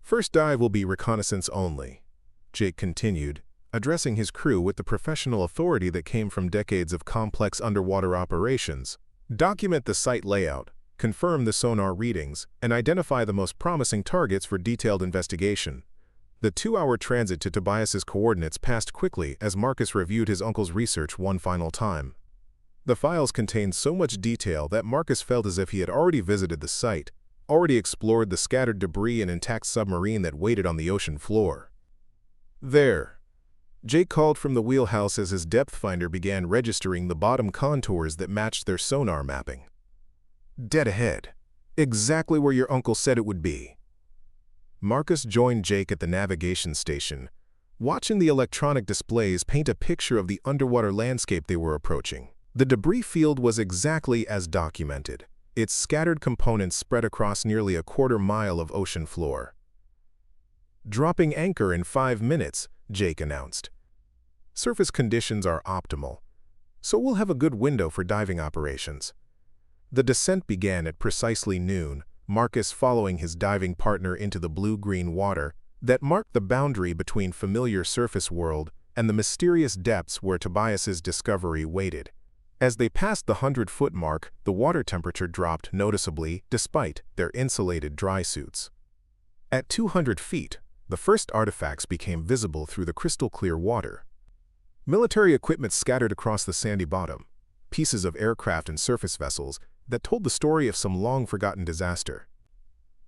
"First dive will be reconnaissance only," Jake continued, addressing his crew with the professional authority that came from decades of complex underwater operations. "Document the site layout, confirm the sonar readings, and identify the most promising targets for detailed investigation." The 2-hour transit to Tobias's coordinates passed quickly as Marcus reviewed his uncle's research one final time. The files contained so much detail that Marcus felt as if he had already visited the site, already explored the scattered debris and intact submarine that waited on the ocean floor. "There," Jake called from the wheelhouse as his depth finder began registering the bottom contours that matched their sonar mapping. "Dead ahead. Exactly where your uncle said it would be." Marcus joined Jake at the navigation station, watching the electronic displays paint a picture of the underwater landscape they were approaching. The debris field was exactly as documented, its scattered components spread across nearly a quarter-mile of ocean floor. "Dropping anchor in 5 minutes, Jake announced. "Surface conditions are optimal, so we'll have a good window for diving operations." The descent began at precisely noon, Marcus following his diving partner into the blue-green water that marked the boundary between familiar surface world and the mysterious depths where Tobias's discovery waited. As they passed the 100-foot mark, the water temperature dropped noticeably despite their insulated dry suits. At 200 feet, the first artifacts became visible through the crystal-clear water. Military equipment scattered across the sandy bottom, pieces of aircraft and surface vessels that told the story of some long-forgotten disaster.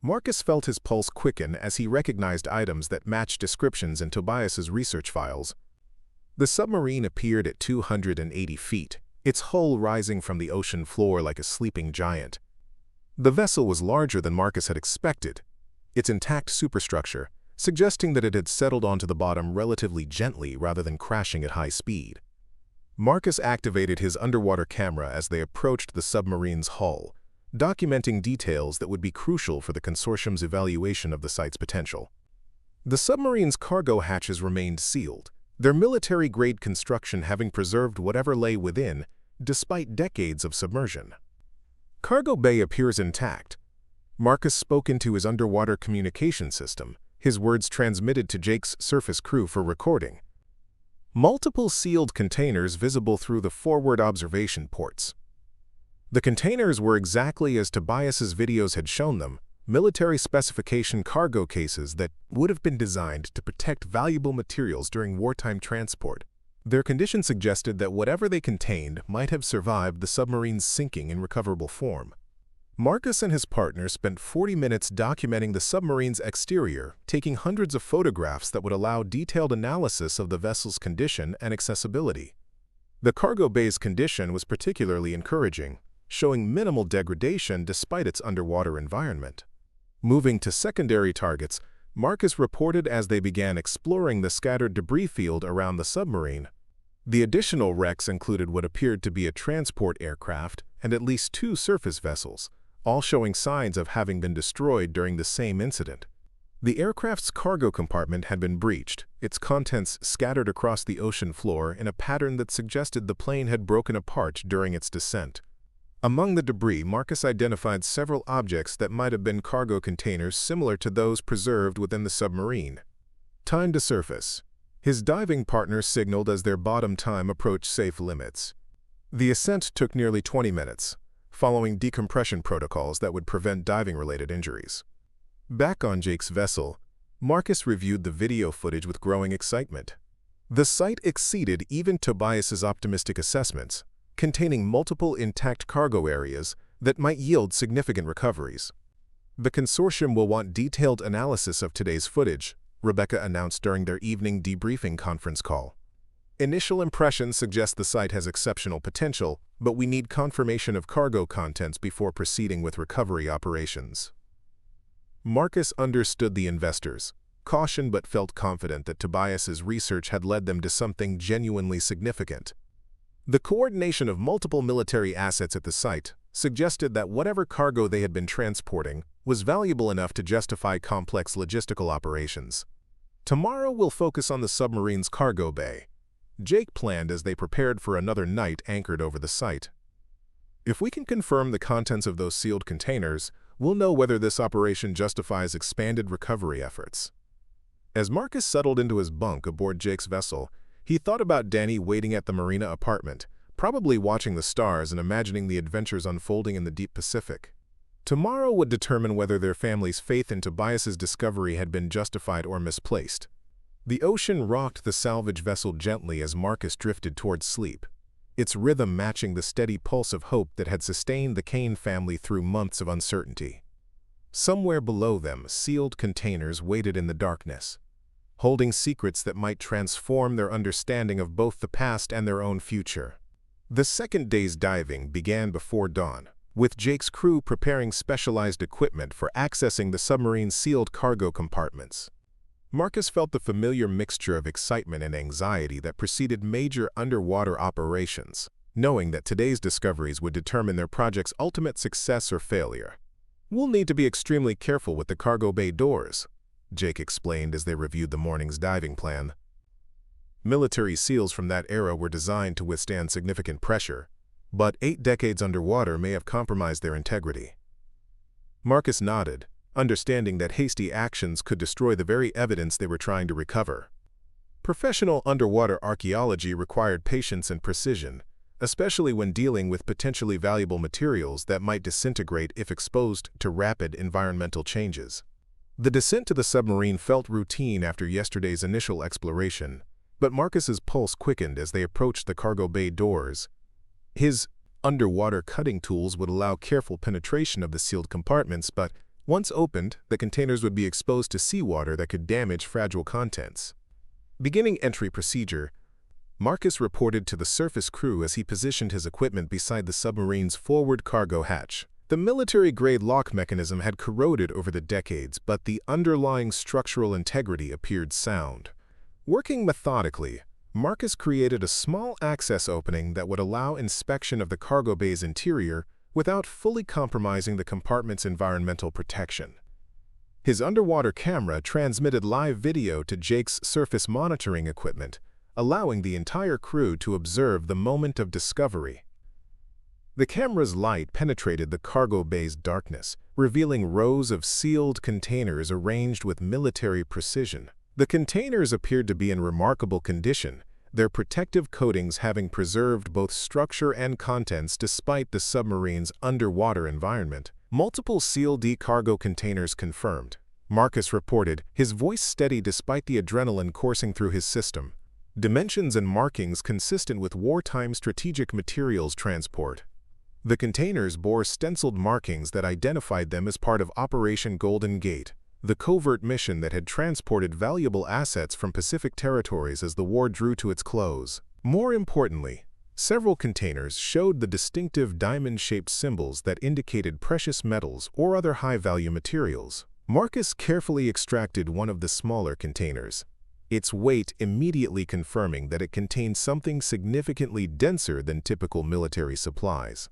Marcus felt his pulse quicken as he recognized items that matched descriptions in Tobias's research files. The submarine appeared at 280 feet, its hull rising from the ocean floor like a sleeping giant. The vessel was larger than Marcus had expected, its intact superstructure, suggesting that it had settled onto the bottom relatively gently rather than crashing at high speed. Marcus activated his underwater camera as they approached the submarine's hull, documenting details that would be crucial for the consortium's evaluation of the site's potential. The submarine's cargo hatches remained sealed, their military-grade construction having preserved whatever lay within, despite decades of submersion. Cargo bay appears intact. Marcus spoke into his underwater communication system, his words transmitted to Jake's surface crew for recording. Multiple sealed containers visible through the forward observation ports. The containers were exactly as Tobias's videos had shown them, military specification cargo cases that would have been designed to protect valuable materials during wartime transport. Their condition suggested that whatever they contained might have survived the submarine's sinking in recoverable form. Marcus and his partner spent 40 minutes documenting the submarine's exterior, taking hundreds of photographs that would allow detailed analysis of the vessel's condition and accessibility. The cargo bay's condition was particularly encouraging, showing minimal degradation despite its underwater environment. Moving to secondary targets, Marcus reported as they began exploring the scattered debris field around the submarine. The additional wrecks included what appeared to be a transport aircraft and at least 2 surface vessels, all showing signs of having been destroyed during the same incident. The aircraft's cargo compartment had been breached, its contents scattered across the ocean floor in a pattern that suggested the plane had broken apart during its descent. Among the debris, Marcus identified several objects that might have been cargo containers similar to those preserved within the submarine. Time to surface. His diving partner signaled as their bottom time approached safe limits. The ascent took nearly 20 minutes, following decompression protocols that would prevent diving-related injuries. Back on Jake's vessel, Marcus reviewed the video footage with growing excitement. The site exceeded even Tobias's optimistic assessments, containing multiple intact cargo areas that might yield significant recoveries. The consortium will want detailed analysis of today's footage, Rebecca announced during their evening debriefing conference call. Initial impressions suggest the site has exceptional potential, but we need confirmation of cargo contents before proceeding with recovery operations. Marcus understood the investors, cautioned but felt confident that Tobias's research had led them to something genuinely significant. The coordination of multiple military assets at the site suggested that whatever cargo they had been transporting was valuable enough to justify complex logistical operations. Tomorrow we'll focus on the submarine's cargo bay, Jake planned as they prepared for another night anchored over the site. If we can confirm the contents of those sealed containers, we'll know whether this operation justifies expanded recovery efforts. As Marcus settled into his bunk aboard Jake's vessel, he thought about Danny waiting at the marina apartment, probably watching the stars and imagining the adventures unfolding in the deep Pacific. Tomorrow would determine whether their family's faith in Tobias's discovery had been justified or misplaced. The ocean rocked the salvage vessel gently as Marcus drifted towards sleep, its rhythm matching the steady pulse of hope that had sustained the Kane family through months of uncertainty. Somewhere below them, sealed containers waited in the darkness, holding secrets that might transform their understanding of both the past and their own future. The second day's diving began before dawn, with Jake's crew preparing specialized equipment for accessing the submarine's sealed cargo compartments. Marcus felt the familiar mixture of excitement and anxiety that preceded major underwater operations, knowing that today's discoveries would determine their project's ultimate success or failure. "We'll need to be extremely careful with the cargo bay doors," Jake explained as they reviewed the morning's diving plan. Military seals from that era were designed to withstand significant pressure, but 8 decades underwater may have compromised their integrity. Marcus nodded, understanding that hasty actions could destroy the very evidence they were trying to recover. Professional underwater archaeology required patience and precision, especially when dealing with potentially valuable materials that might disintegrate if exposed to rapid environmental changes. The descent to the submarine felt routine after yesterday's initial exploration, but Marcus's pulse quickened as they approached the cargo bay doors. His underwater cutting tools would allow careful penetration of the sealed compartments, but once opened, the containers would be exposed to seawater that could damage fragile contents. Beginning entry procedure, Marcus reported to the surface crew as he positioned his equipment beside the submarine's forward cargo hatch, The military-grade lock mechanism had corroded over the decades, but the underlying structural integrity appeared sound. Working methodically, Marcus created a small access opening that would allow inspection of the cargo bay's interior without fully compromising the compartment's environmental protection. His underwater camera transmitted live video to Jake's surface monitoring equipment, allowing the entire crew to observe the moment of discovery. The camera's light penetrated the cargo bay's darkness, revealing rows of sealed containers arranged with military precision. The containers appeared to be in remarkable condition, their protective coatings having preserved both structure and contents despite the submarine's underwater environment. Multiple sealed cargo containers confirmed, Marcus reported, his voice steady despite the adrenaline coursing through his system. Dimensions and markings consistent with wartime strategic materials transport. The containers bore stenciled markings that identified them as part of Operation Golden Gate, the covert mission that had transported valuable assets from Pacific territories as the war drew to its close. More importantly, several containers showed the distinctive diamond-shaped symbols that indicated precious metals or other high-value materials. Marcus carefully extracted one of the smaller containers, its weight immediately confirming that it contained something significantly denser than typical military supplies.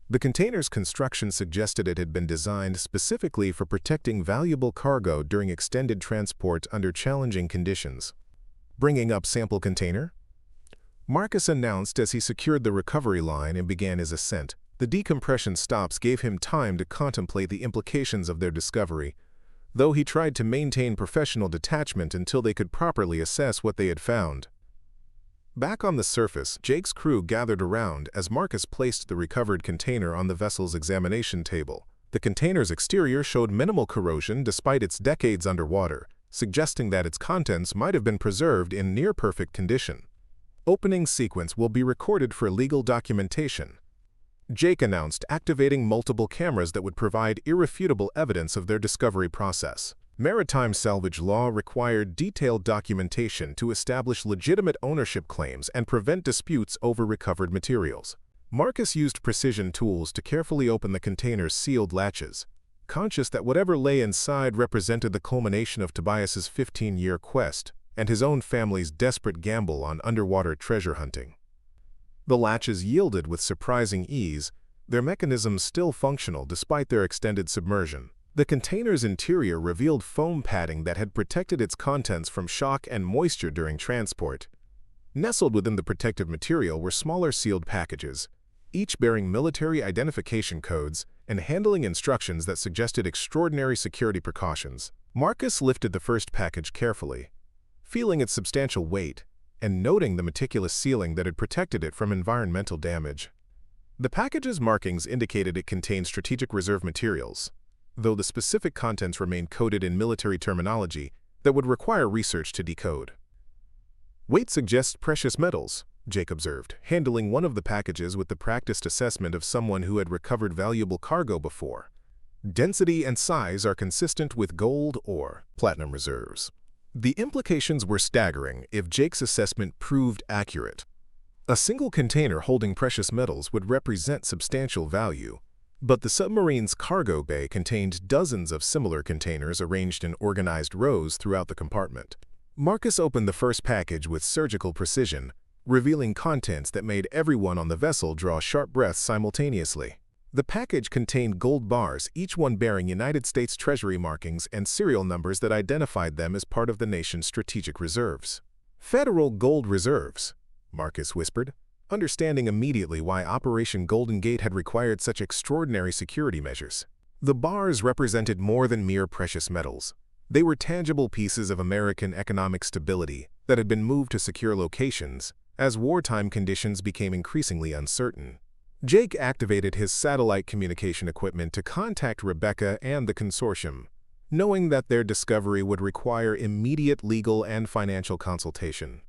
The container's construction suggested it had been designed specifically for protecting valuable cargo during extended transport under challenging conditions. Bringing up sample container? Marcus announced as he secured the recovery line and began his ascent. The decompression stops gave him time to contemplate the implications of their discovery, though he tried to maintain professional detachment until they could properly assess what they had found. Back on the surface, Jake's crew gathered around as Marcus placed the recovered container on the vessel's examination table. The container's exterior showed minimal corrosion despite its decades underwater, suggesting that its contents might have been preserved in near-perfect condition. Opening sequence will be recorded for legal documentation, Jake announced, activating multiple cameras that would provide irrefutable evidence of their discovery process. Maritime salvage law required detailed documentation to establish legitimate ownership claims and prevent disputes over recovered materials. Marcus used precision tools to carefully open the container's sealed latches, conscious that whatever lay inside represented the culmination of Tobias's 15-year quest and his own family's desperate gamble on underwater treasure hunting. The latches yielded with surprising ease, their mechanisms still functional despite their extended submersion. The container's interior revealed foam padding that had protected its contents from shock and moisture during transport. Nestled within the protective material were smaller sealed packages, each bearing military identification codes and handling instructions that suggested extraordinary security precautions. Marcus lifted the first package carefully, feeling its substantial weight and noting the meticulous sealing that had protected it from environmental damage. The package's markings indicated it contained strategic reserve materials, though the specific contents remained coded in military terminology that would require research to decode. Weight suggests precious metals, Jake observed, handling one of the packages with the practiced assessment of someone who had recovered valuable cargo before. Density and size are consistent with gold or platinum reserves. The implications were staggering if Jake's assessment proved accurate. A single container holding precious metals would represent substantial value, but the submarine's cargo bay contained dozens of similar containers arranged in organized rows throughout the compartment. Marcus opened the first package with surgical precision, revealing contents that made everyone on the vessel draw sharp breaths simultaneously. The package contained gold bars, each one bearing United States Treasury markings and serial numbers that identified them as part of the nation's strategic reserves. Federal gold reserves, Marcus whispered, understanding immediately why Operation Golden Gate had required such extraordinary security measures. The bars represented more than mere precious metals. They were tangible pieces of American economic stability that had been moved to secure locations as wartime conditions became increasingly uncertain. Jake activated his satellite communication equipment to contact Rebecca and the consortium, knowing that their discovery would require immediate legal and financial consultation.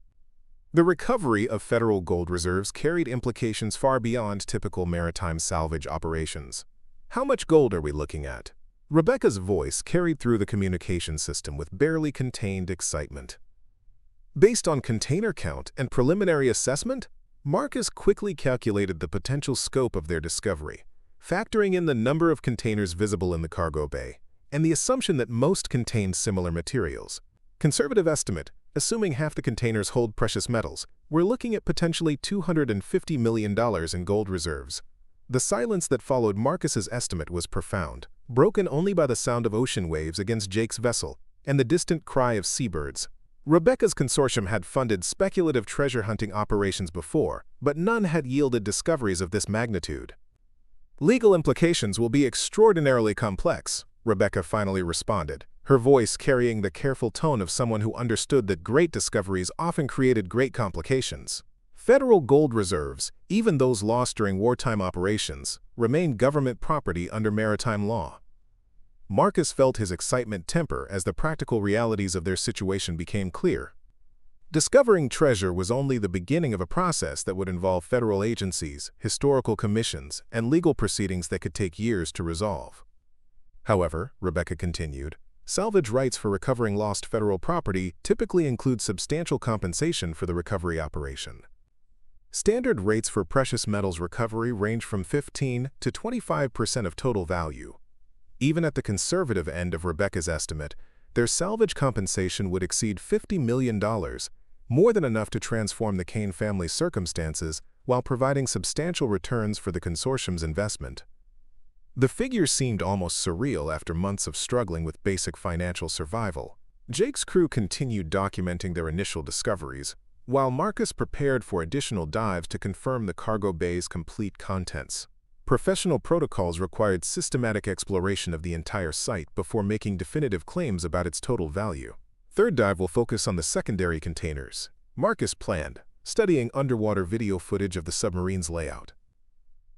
The recovery of federal gold reserves carried implications far beyond typical maritime salvage operations. How much gold are we looking at? Rebecca's voice carried through the communication system with barely contained excitement. Based on container count and preliminary assessment, Marcus quickly calculated the potential scope of their discovery. factoring in the number of containers visible in the cargo bay, and the assumption that most contain similar materials. Conservative estimate, assuming half the containers hold precious metals, we're looking at potentially $250 million in gold reserves. The silence that followed Marcus's estimate was profound, broken only by the sound of ocean waves against Jake's vessel and the distant cry of seabirds. Rebecca's consortium had funded speculative treasure hunting operations before, but none had yielded discoveries of this magnitude. Legal implications will be extraordinarily complex, Rebecca finally responded, her voice carrying the careful tone of someone who understood that great discoveries often created great complications. Federal gold reserves, even those lost during wartime operations, remain government property under maritime law. Marcus felt his excitement temper as the practical realities of their situation became clear. Discovering treasure was only the beginning of a process that would involve federal agencies, historical commissions, and legal proceedings that could take years to resolve. However, Rebecca continued, salvage rights for recovering lost federal property typically include substantial compensation for the recovery operation. Standard rates for precious metals recovery range from 15% to 25% of total value. Even at the conservative end of Rebecca's estimate, their salvage compensation would exceed $50 million, more than enough to transform the Kane family's circumstances while providing substantial returns for the consortium's investment. The figure seemed almost surreal after months of struggling with basic financial survival. Jake's crew continued documenting their initial discoveries, while Marcus prepared for additional dives to confirm the cargo bay's complete contents. Professional protocols required systematic exploration of the entire site before making definitive claims about its total value. Third dive will focus on the secondary containers, Marcus planned, studying underwater video footage of the submarine's layout.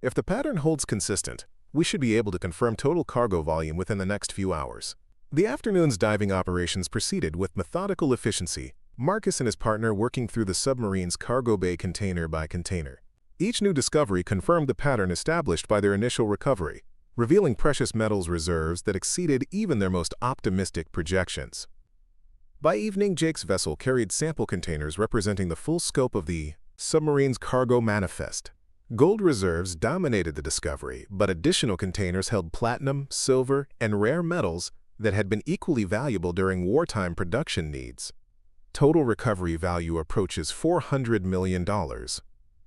If the pattern holds consistent, we should be able to confirm total cargo volume within the next few hours. The afternoon's diving operations proceeded with methodical efficiency, Marcus and his partner working through the submarine's cargo bay container by container. Each new discovery confirmed the pattern established by their initial recovery, revealing precious metals reserves that exceeded even their most optimistic projections. By evening, Jake's vessel carried sample containers representing the full scope of the submarine's cargo manifest. Gold reserves dominated the discovery, but additional containers held platinum, silver, and rare metals that had been equally valuable during wartime production needs. Total recovery value approaches $400 million.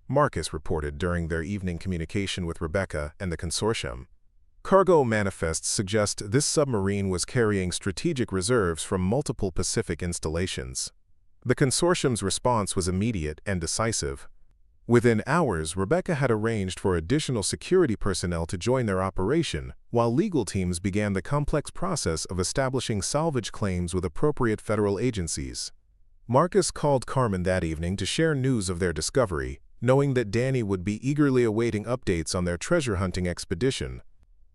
Marcus reported during their evening communication with Rebecca and the consortium. Cargo manifests suggest this submarine was carrying strategic reserves from multiple Pacific installations. The consortium's response was immediate and decisive. Within hours, Rebecca had arranged for additional security personnel to join their operation, while legal teams began the complex process of establishing salvage claims with appropriate federal agencies. Marcus called Carmen that evening to share news of their discovery, knowing that Danny would be eagerly awaiting updates on their treasure hunting expedition.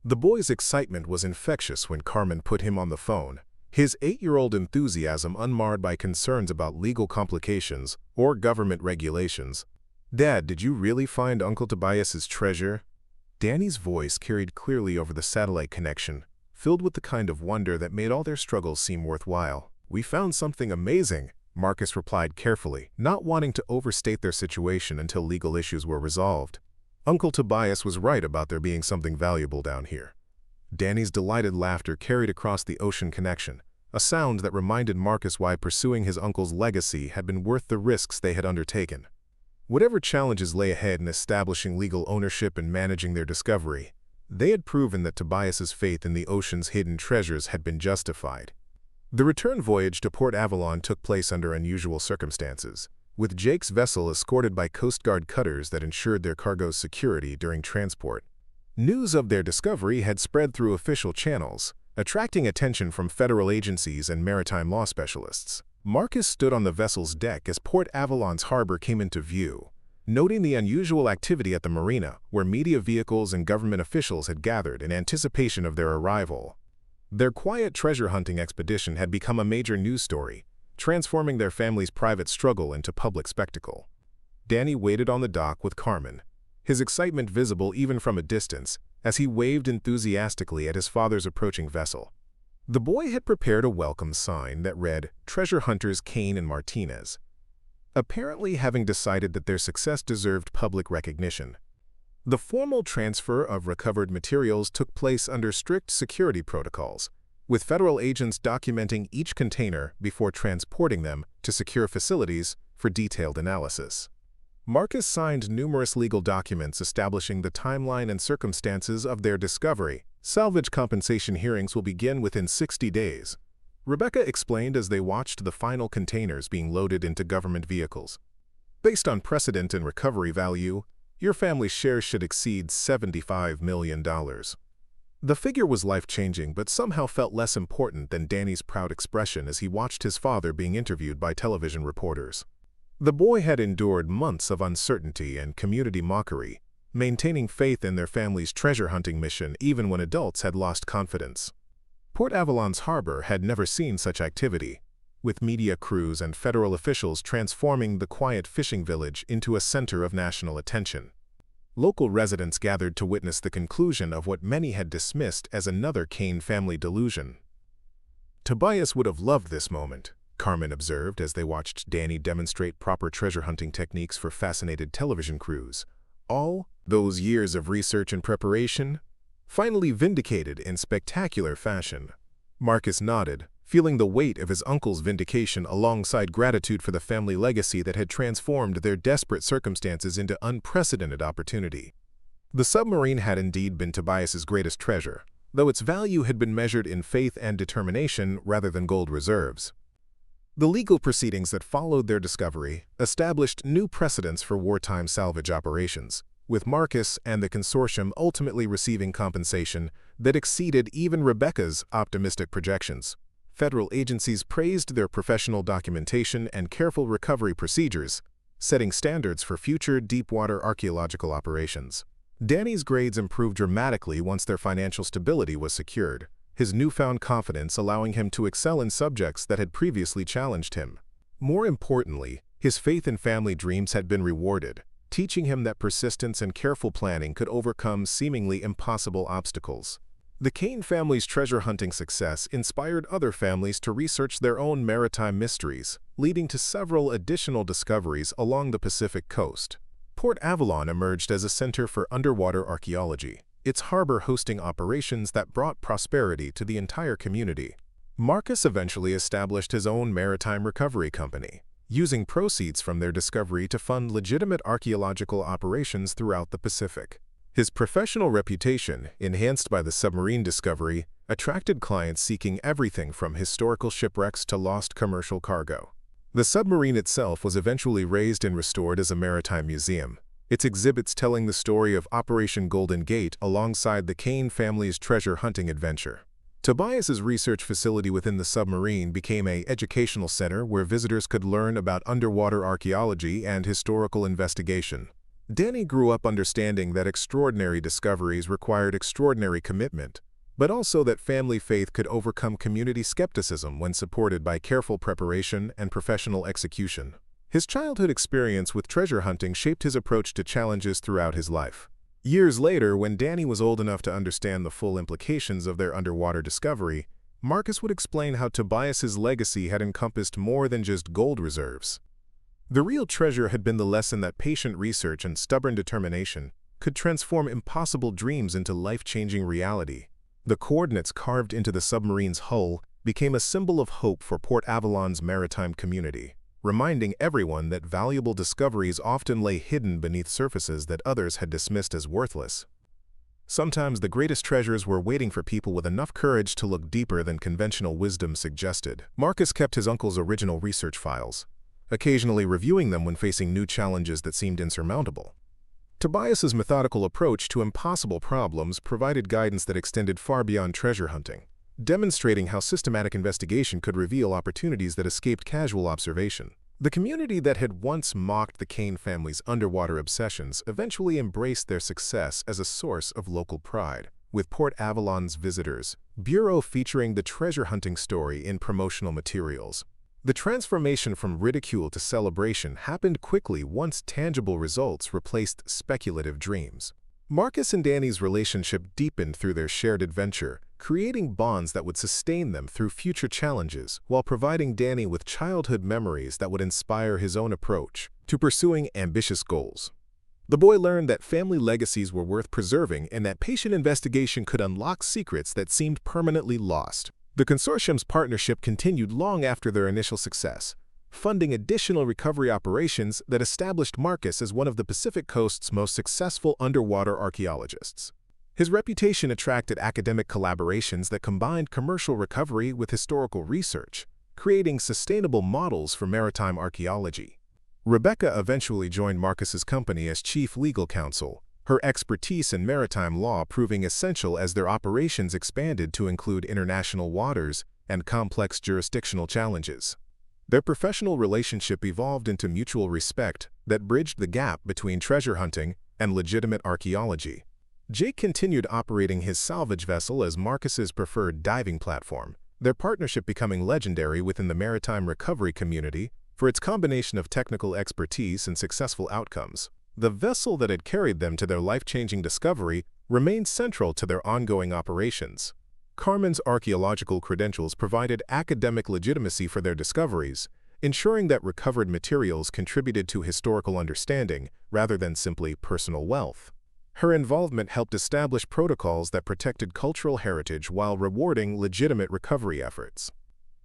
The boy's excitement was infectious when Carmen put him on the phone, his 8-year-old enthusiasm unmarred by concerns about legal complications or government regulations. "Dad, did you really find Uncle Tobias's treasure?" Danny's voice carried clearly over the satellite connection, filled with the kind of wonder that made all their struggles seem worthwhile. "We found something amazing," Marcus replied carefully, not wanting to overstate their situation until legal issues were resolved. Uncle Tobias was right about there being something valuable down here. Danny's delighted laughter carried across the ocean connection, a sound that reminded Marcus why pursuing his uncle's legacy had been worth the risks they had undertaken. Whatever challenges lay ahead in establishing legal ownership and managing their discovery, they had proven that Tobias's faith in the ocean's hidden treasures had been justified. The return voyage to Port Avalon took place under unusual circumstances, with Jake's vessel escorted by Coast Guard cutters that ensured their cargo's security during transport. News of their discovery had spread through official channels, attracting attention from federal agencies and maritime law specialists. Marcus stood on the vessel's deck as Port Avalon's harbor came into view, noting the unusual activity at the marina, where media vehicles and government officials had gathered in anticipation of their arrival. Their quiet treasure hunting expedition had become a major news story, transforming their family's private struggle into public spectacle. Danny waited on the dock with Carmen, his excitement visible even from a distance, as he waved enthusiastically at his father's approaching vessel. The boy had prepared a welcome sign that read, "Treasure Hunters Kane and Martinez," apparently having decided that their success deserved public recognition. The formal transfer of recovered materials took place under strict security protocols, with federal agents documenting each container before transporting them to secure facilities for detailed analysis. Marcus signed numerous legal documents establishing the timeline and circumstances of their discovery. Salvage compensation hearings will begin within 60 days, Rebecca explained as they watched the final containers being loaded into government vehicles. Based on precedent and recovery value, your family's share should exceed $75 million. The figure was life-changing but somehow felt less important than Danny's proud expression as he watched his father being interviewed by television reporters. The boy had endured months of uncertainty and community mockery, maintaining faith in their family's treasure-hunting mission even when adults had lost confidence. Port Avalon's harbor had never seen such activity, with media crews and federal officials transforming the quiet fishing village into a center of national attention. Local residents gathered to witness the conclusion of what many had dismissed as another Kane family delusion. Tobias would have loved this moment, Carmen observed as they watched Danny demonstrate proper treasure hunting techniques for fascinated television crews. All those years of research and preparation, finally vindicated in spectacular fashion. Marcus nodded, feeling the weight of his uncle's vindication alongside gratitude for the family legacy that had transformed their desperate circumstances into unprecedented opportunity. The submarine had indeed been Tobias's greatest treasure, though its value had been measured in faith and determination rather than gold reserves. The legal proceedings that followed their discovery established new precedents for wartime salvage operations, with Marcus and the consortium ultimately receiving compensation that exceeded even Rebecca's optimistic projections. Federal agencies praised their professional documentation and careful recovery procedures, setting standards for future deepwater archaeological operations. Danny's grades improved dramatically once their financial stability was secured, his newfound confidence allowing him to excel in subjects that had previously challenged him. More importantly, his faith in family dreams had been rewarded, teaching him that persistence and careful planning could overcome seemingly impossible obstacles. The Kane family's treasure hunting success inspired other families to research their own maritime mysteries, leading to several additional discoveries along the Pacific coast. Port Avalon emerged as a center for underwater archaeology, its harbor hosting operations that brought prosperity to the entire community. Marcus eventually established his own maritime recovery company, using proceeds from their discovery to fund legitimate archaeological operations throughout the Pacific. His professional reputation, enhanced by the submarine discovery, attracted clients seeking everything from historical shipwrecks to lost commercial cargo. The submarine itself was eventually raised and restored as a maritime museum, its exhibits telling the story of Operation Golden Gate alongside the Kane family's treasure hunting adventure. Tobias's research facility within the submarine became an educational center where visitors could learn about underwater archaeology and historical investigation. Danny grew up understanding that extraordinary discoveries required extraordinary commitment, but also that family faith could overcome community skepticism when supported by careful preparation and professional execution. His childhood experience with treasure hunting shaped his approach to challenges throughout his life. Years later, when Danny was old enough to understand the full implications of their underwater discovery, Marcus would explain how Tobias's legacy had encompassed more than just gold reserves. The real treasure had been the lesson that patient research and stubborn determination could transform impossible dreams into life-changing reality. The coordinates carved into the submarine's hull became a symbol of hope for Port Avalon's maritime community, reminding everyone that valuable discoveries often lay hidden beneath surfaces that others had dismissed as worthless. Sometimes the greatest treasures were waiting for people with enough courage to look deeper than conventional wisdom suggested. Marcus kept his uncle's original research files, occasionally reviewing them when facing new challenges that seemed insurmountable. Tobias's methodical approach to impossible problems provided guidance that extended far beyond treasure hunting, demonstrating how systematic investigation could reveal opportunities that escaped casual observation. The community that had once mocked the Kane family's underwater obsessions eventually embraced their success as a source of local pride, with Port Avalon's visitors bureau featuring the treasure hunting story in promotional materials. The transformation from ridicule to celebration happened quickly once tangible results replaced speculative dreams. Marcus and Danny's relationship deepened through their shared adventure, creating bonds that would sustain them through future challenges while providing Danny with childhood memories that would inspire his own approach to pursuing ambitious goals. The boy learned that family legacies were worth preserving and that patient investigation could unlock secrets that seemed permanently lost. The consortium's partnership continued long after their initial success, funding additional recovery operations that established Marcus as one of the Pacific Coast's most successful underwater archaeologists. His reputation attracted academic collaborations that combined commercial recovery with historical research, creating sustainable models for maritime archaeology. Rebecca eventually joined Marcus's company as chief legal counsel, her expertise in maritime law proving essential as their operations expanded to include international waters and complex jurisdictional challenges. Their professional relationship evolved into mutual respect that bridged the gap between treasure hunting and legitimate archaeology. Jake continued operating his salvage vessel as Marcus's preferred diving platform, their partnership becoming legendary within the maritime recovery community for its combination of technical expertise and successful outcomes. The vessel that had carried them to their life-changing discovery remained central to their ongoing operations. Carmen's archaeological credentials provided academic legitimacy for their discoveries, ensuring that recovered materials contributed to historical understanding rather than simply personal wealth. Her involvement helped establish protocols that protected cultural heritage while rewarding legitimate recovery efforts.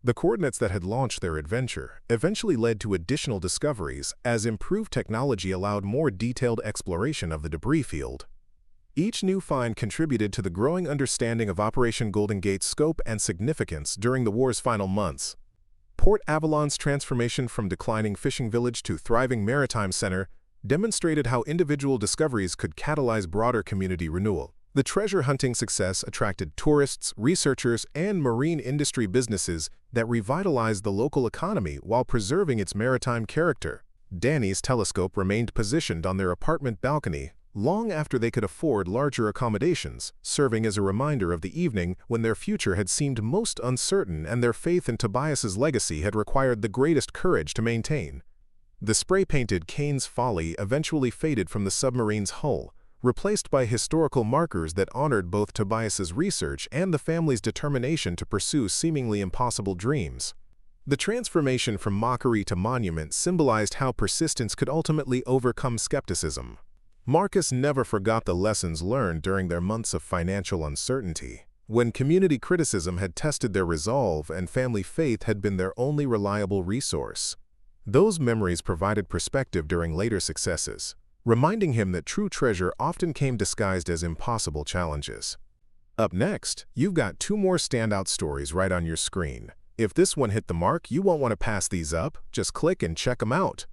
The coordinates that had launched their adventure eventually led to additional discoveries as improved technology allowed more detailed exploration of the debris field. Each new find contributed to the growing understanding of Operation Golden Gate's scope and significance during the war's final months. Port Avalon's transformation from declining fishing village to thriving maritime center demonstrated how individual discoveries could catalyze broader community renewal. The treasure hunting success attracted tourists, researchers, and marine industry businesses that revitalized the local economy while preserving its maritime character. Danny's telescope remained positioned on their apartment balcony long after they could afford larger accommodations, serving as a reminder of the evening when their future had seemed most uncertain and their faith in Tobias's legacy had required the greatest courage to maintain. The spray-painted Kane's Folly eventually faded from the submarine's hull, replaced by historical markers that honored both Tobias's research and the family's determination to pursue seemingly impossible dreams. The transformation from mockery to monument symbolized how persistence could ultimately overcome skepticism. Marcus never forgot the lessons learned during their months of financial uncertainty, when community criticism had tested their resolve and family faith had been their only reliable resource. Those memories provided perspective during later successes, reminding him that true treasure often came disguised as impossible challenges. Up next, you've got two more standout stories right on your screen. If this one hit the mark, you won't want to pass these up. Just click and check them out.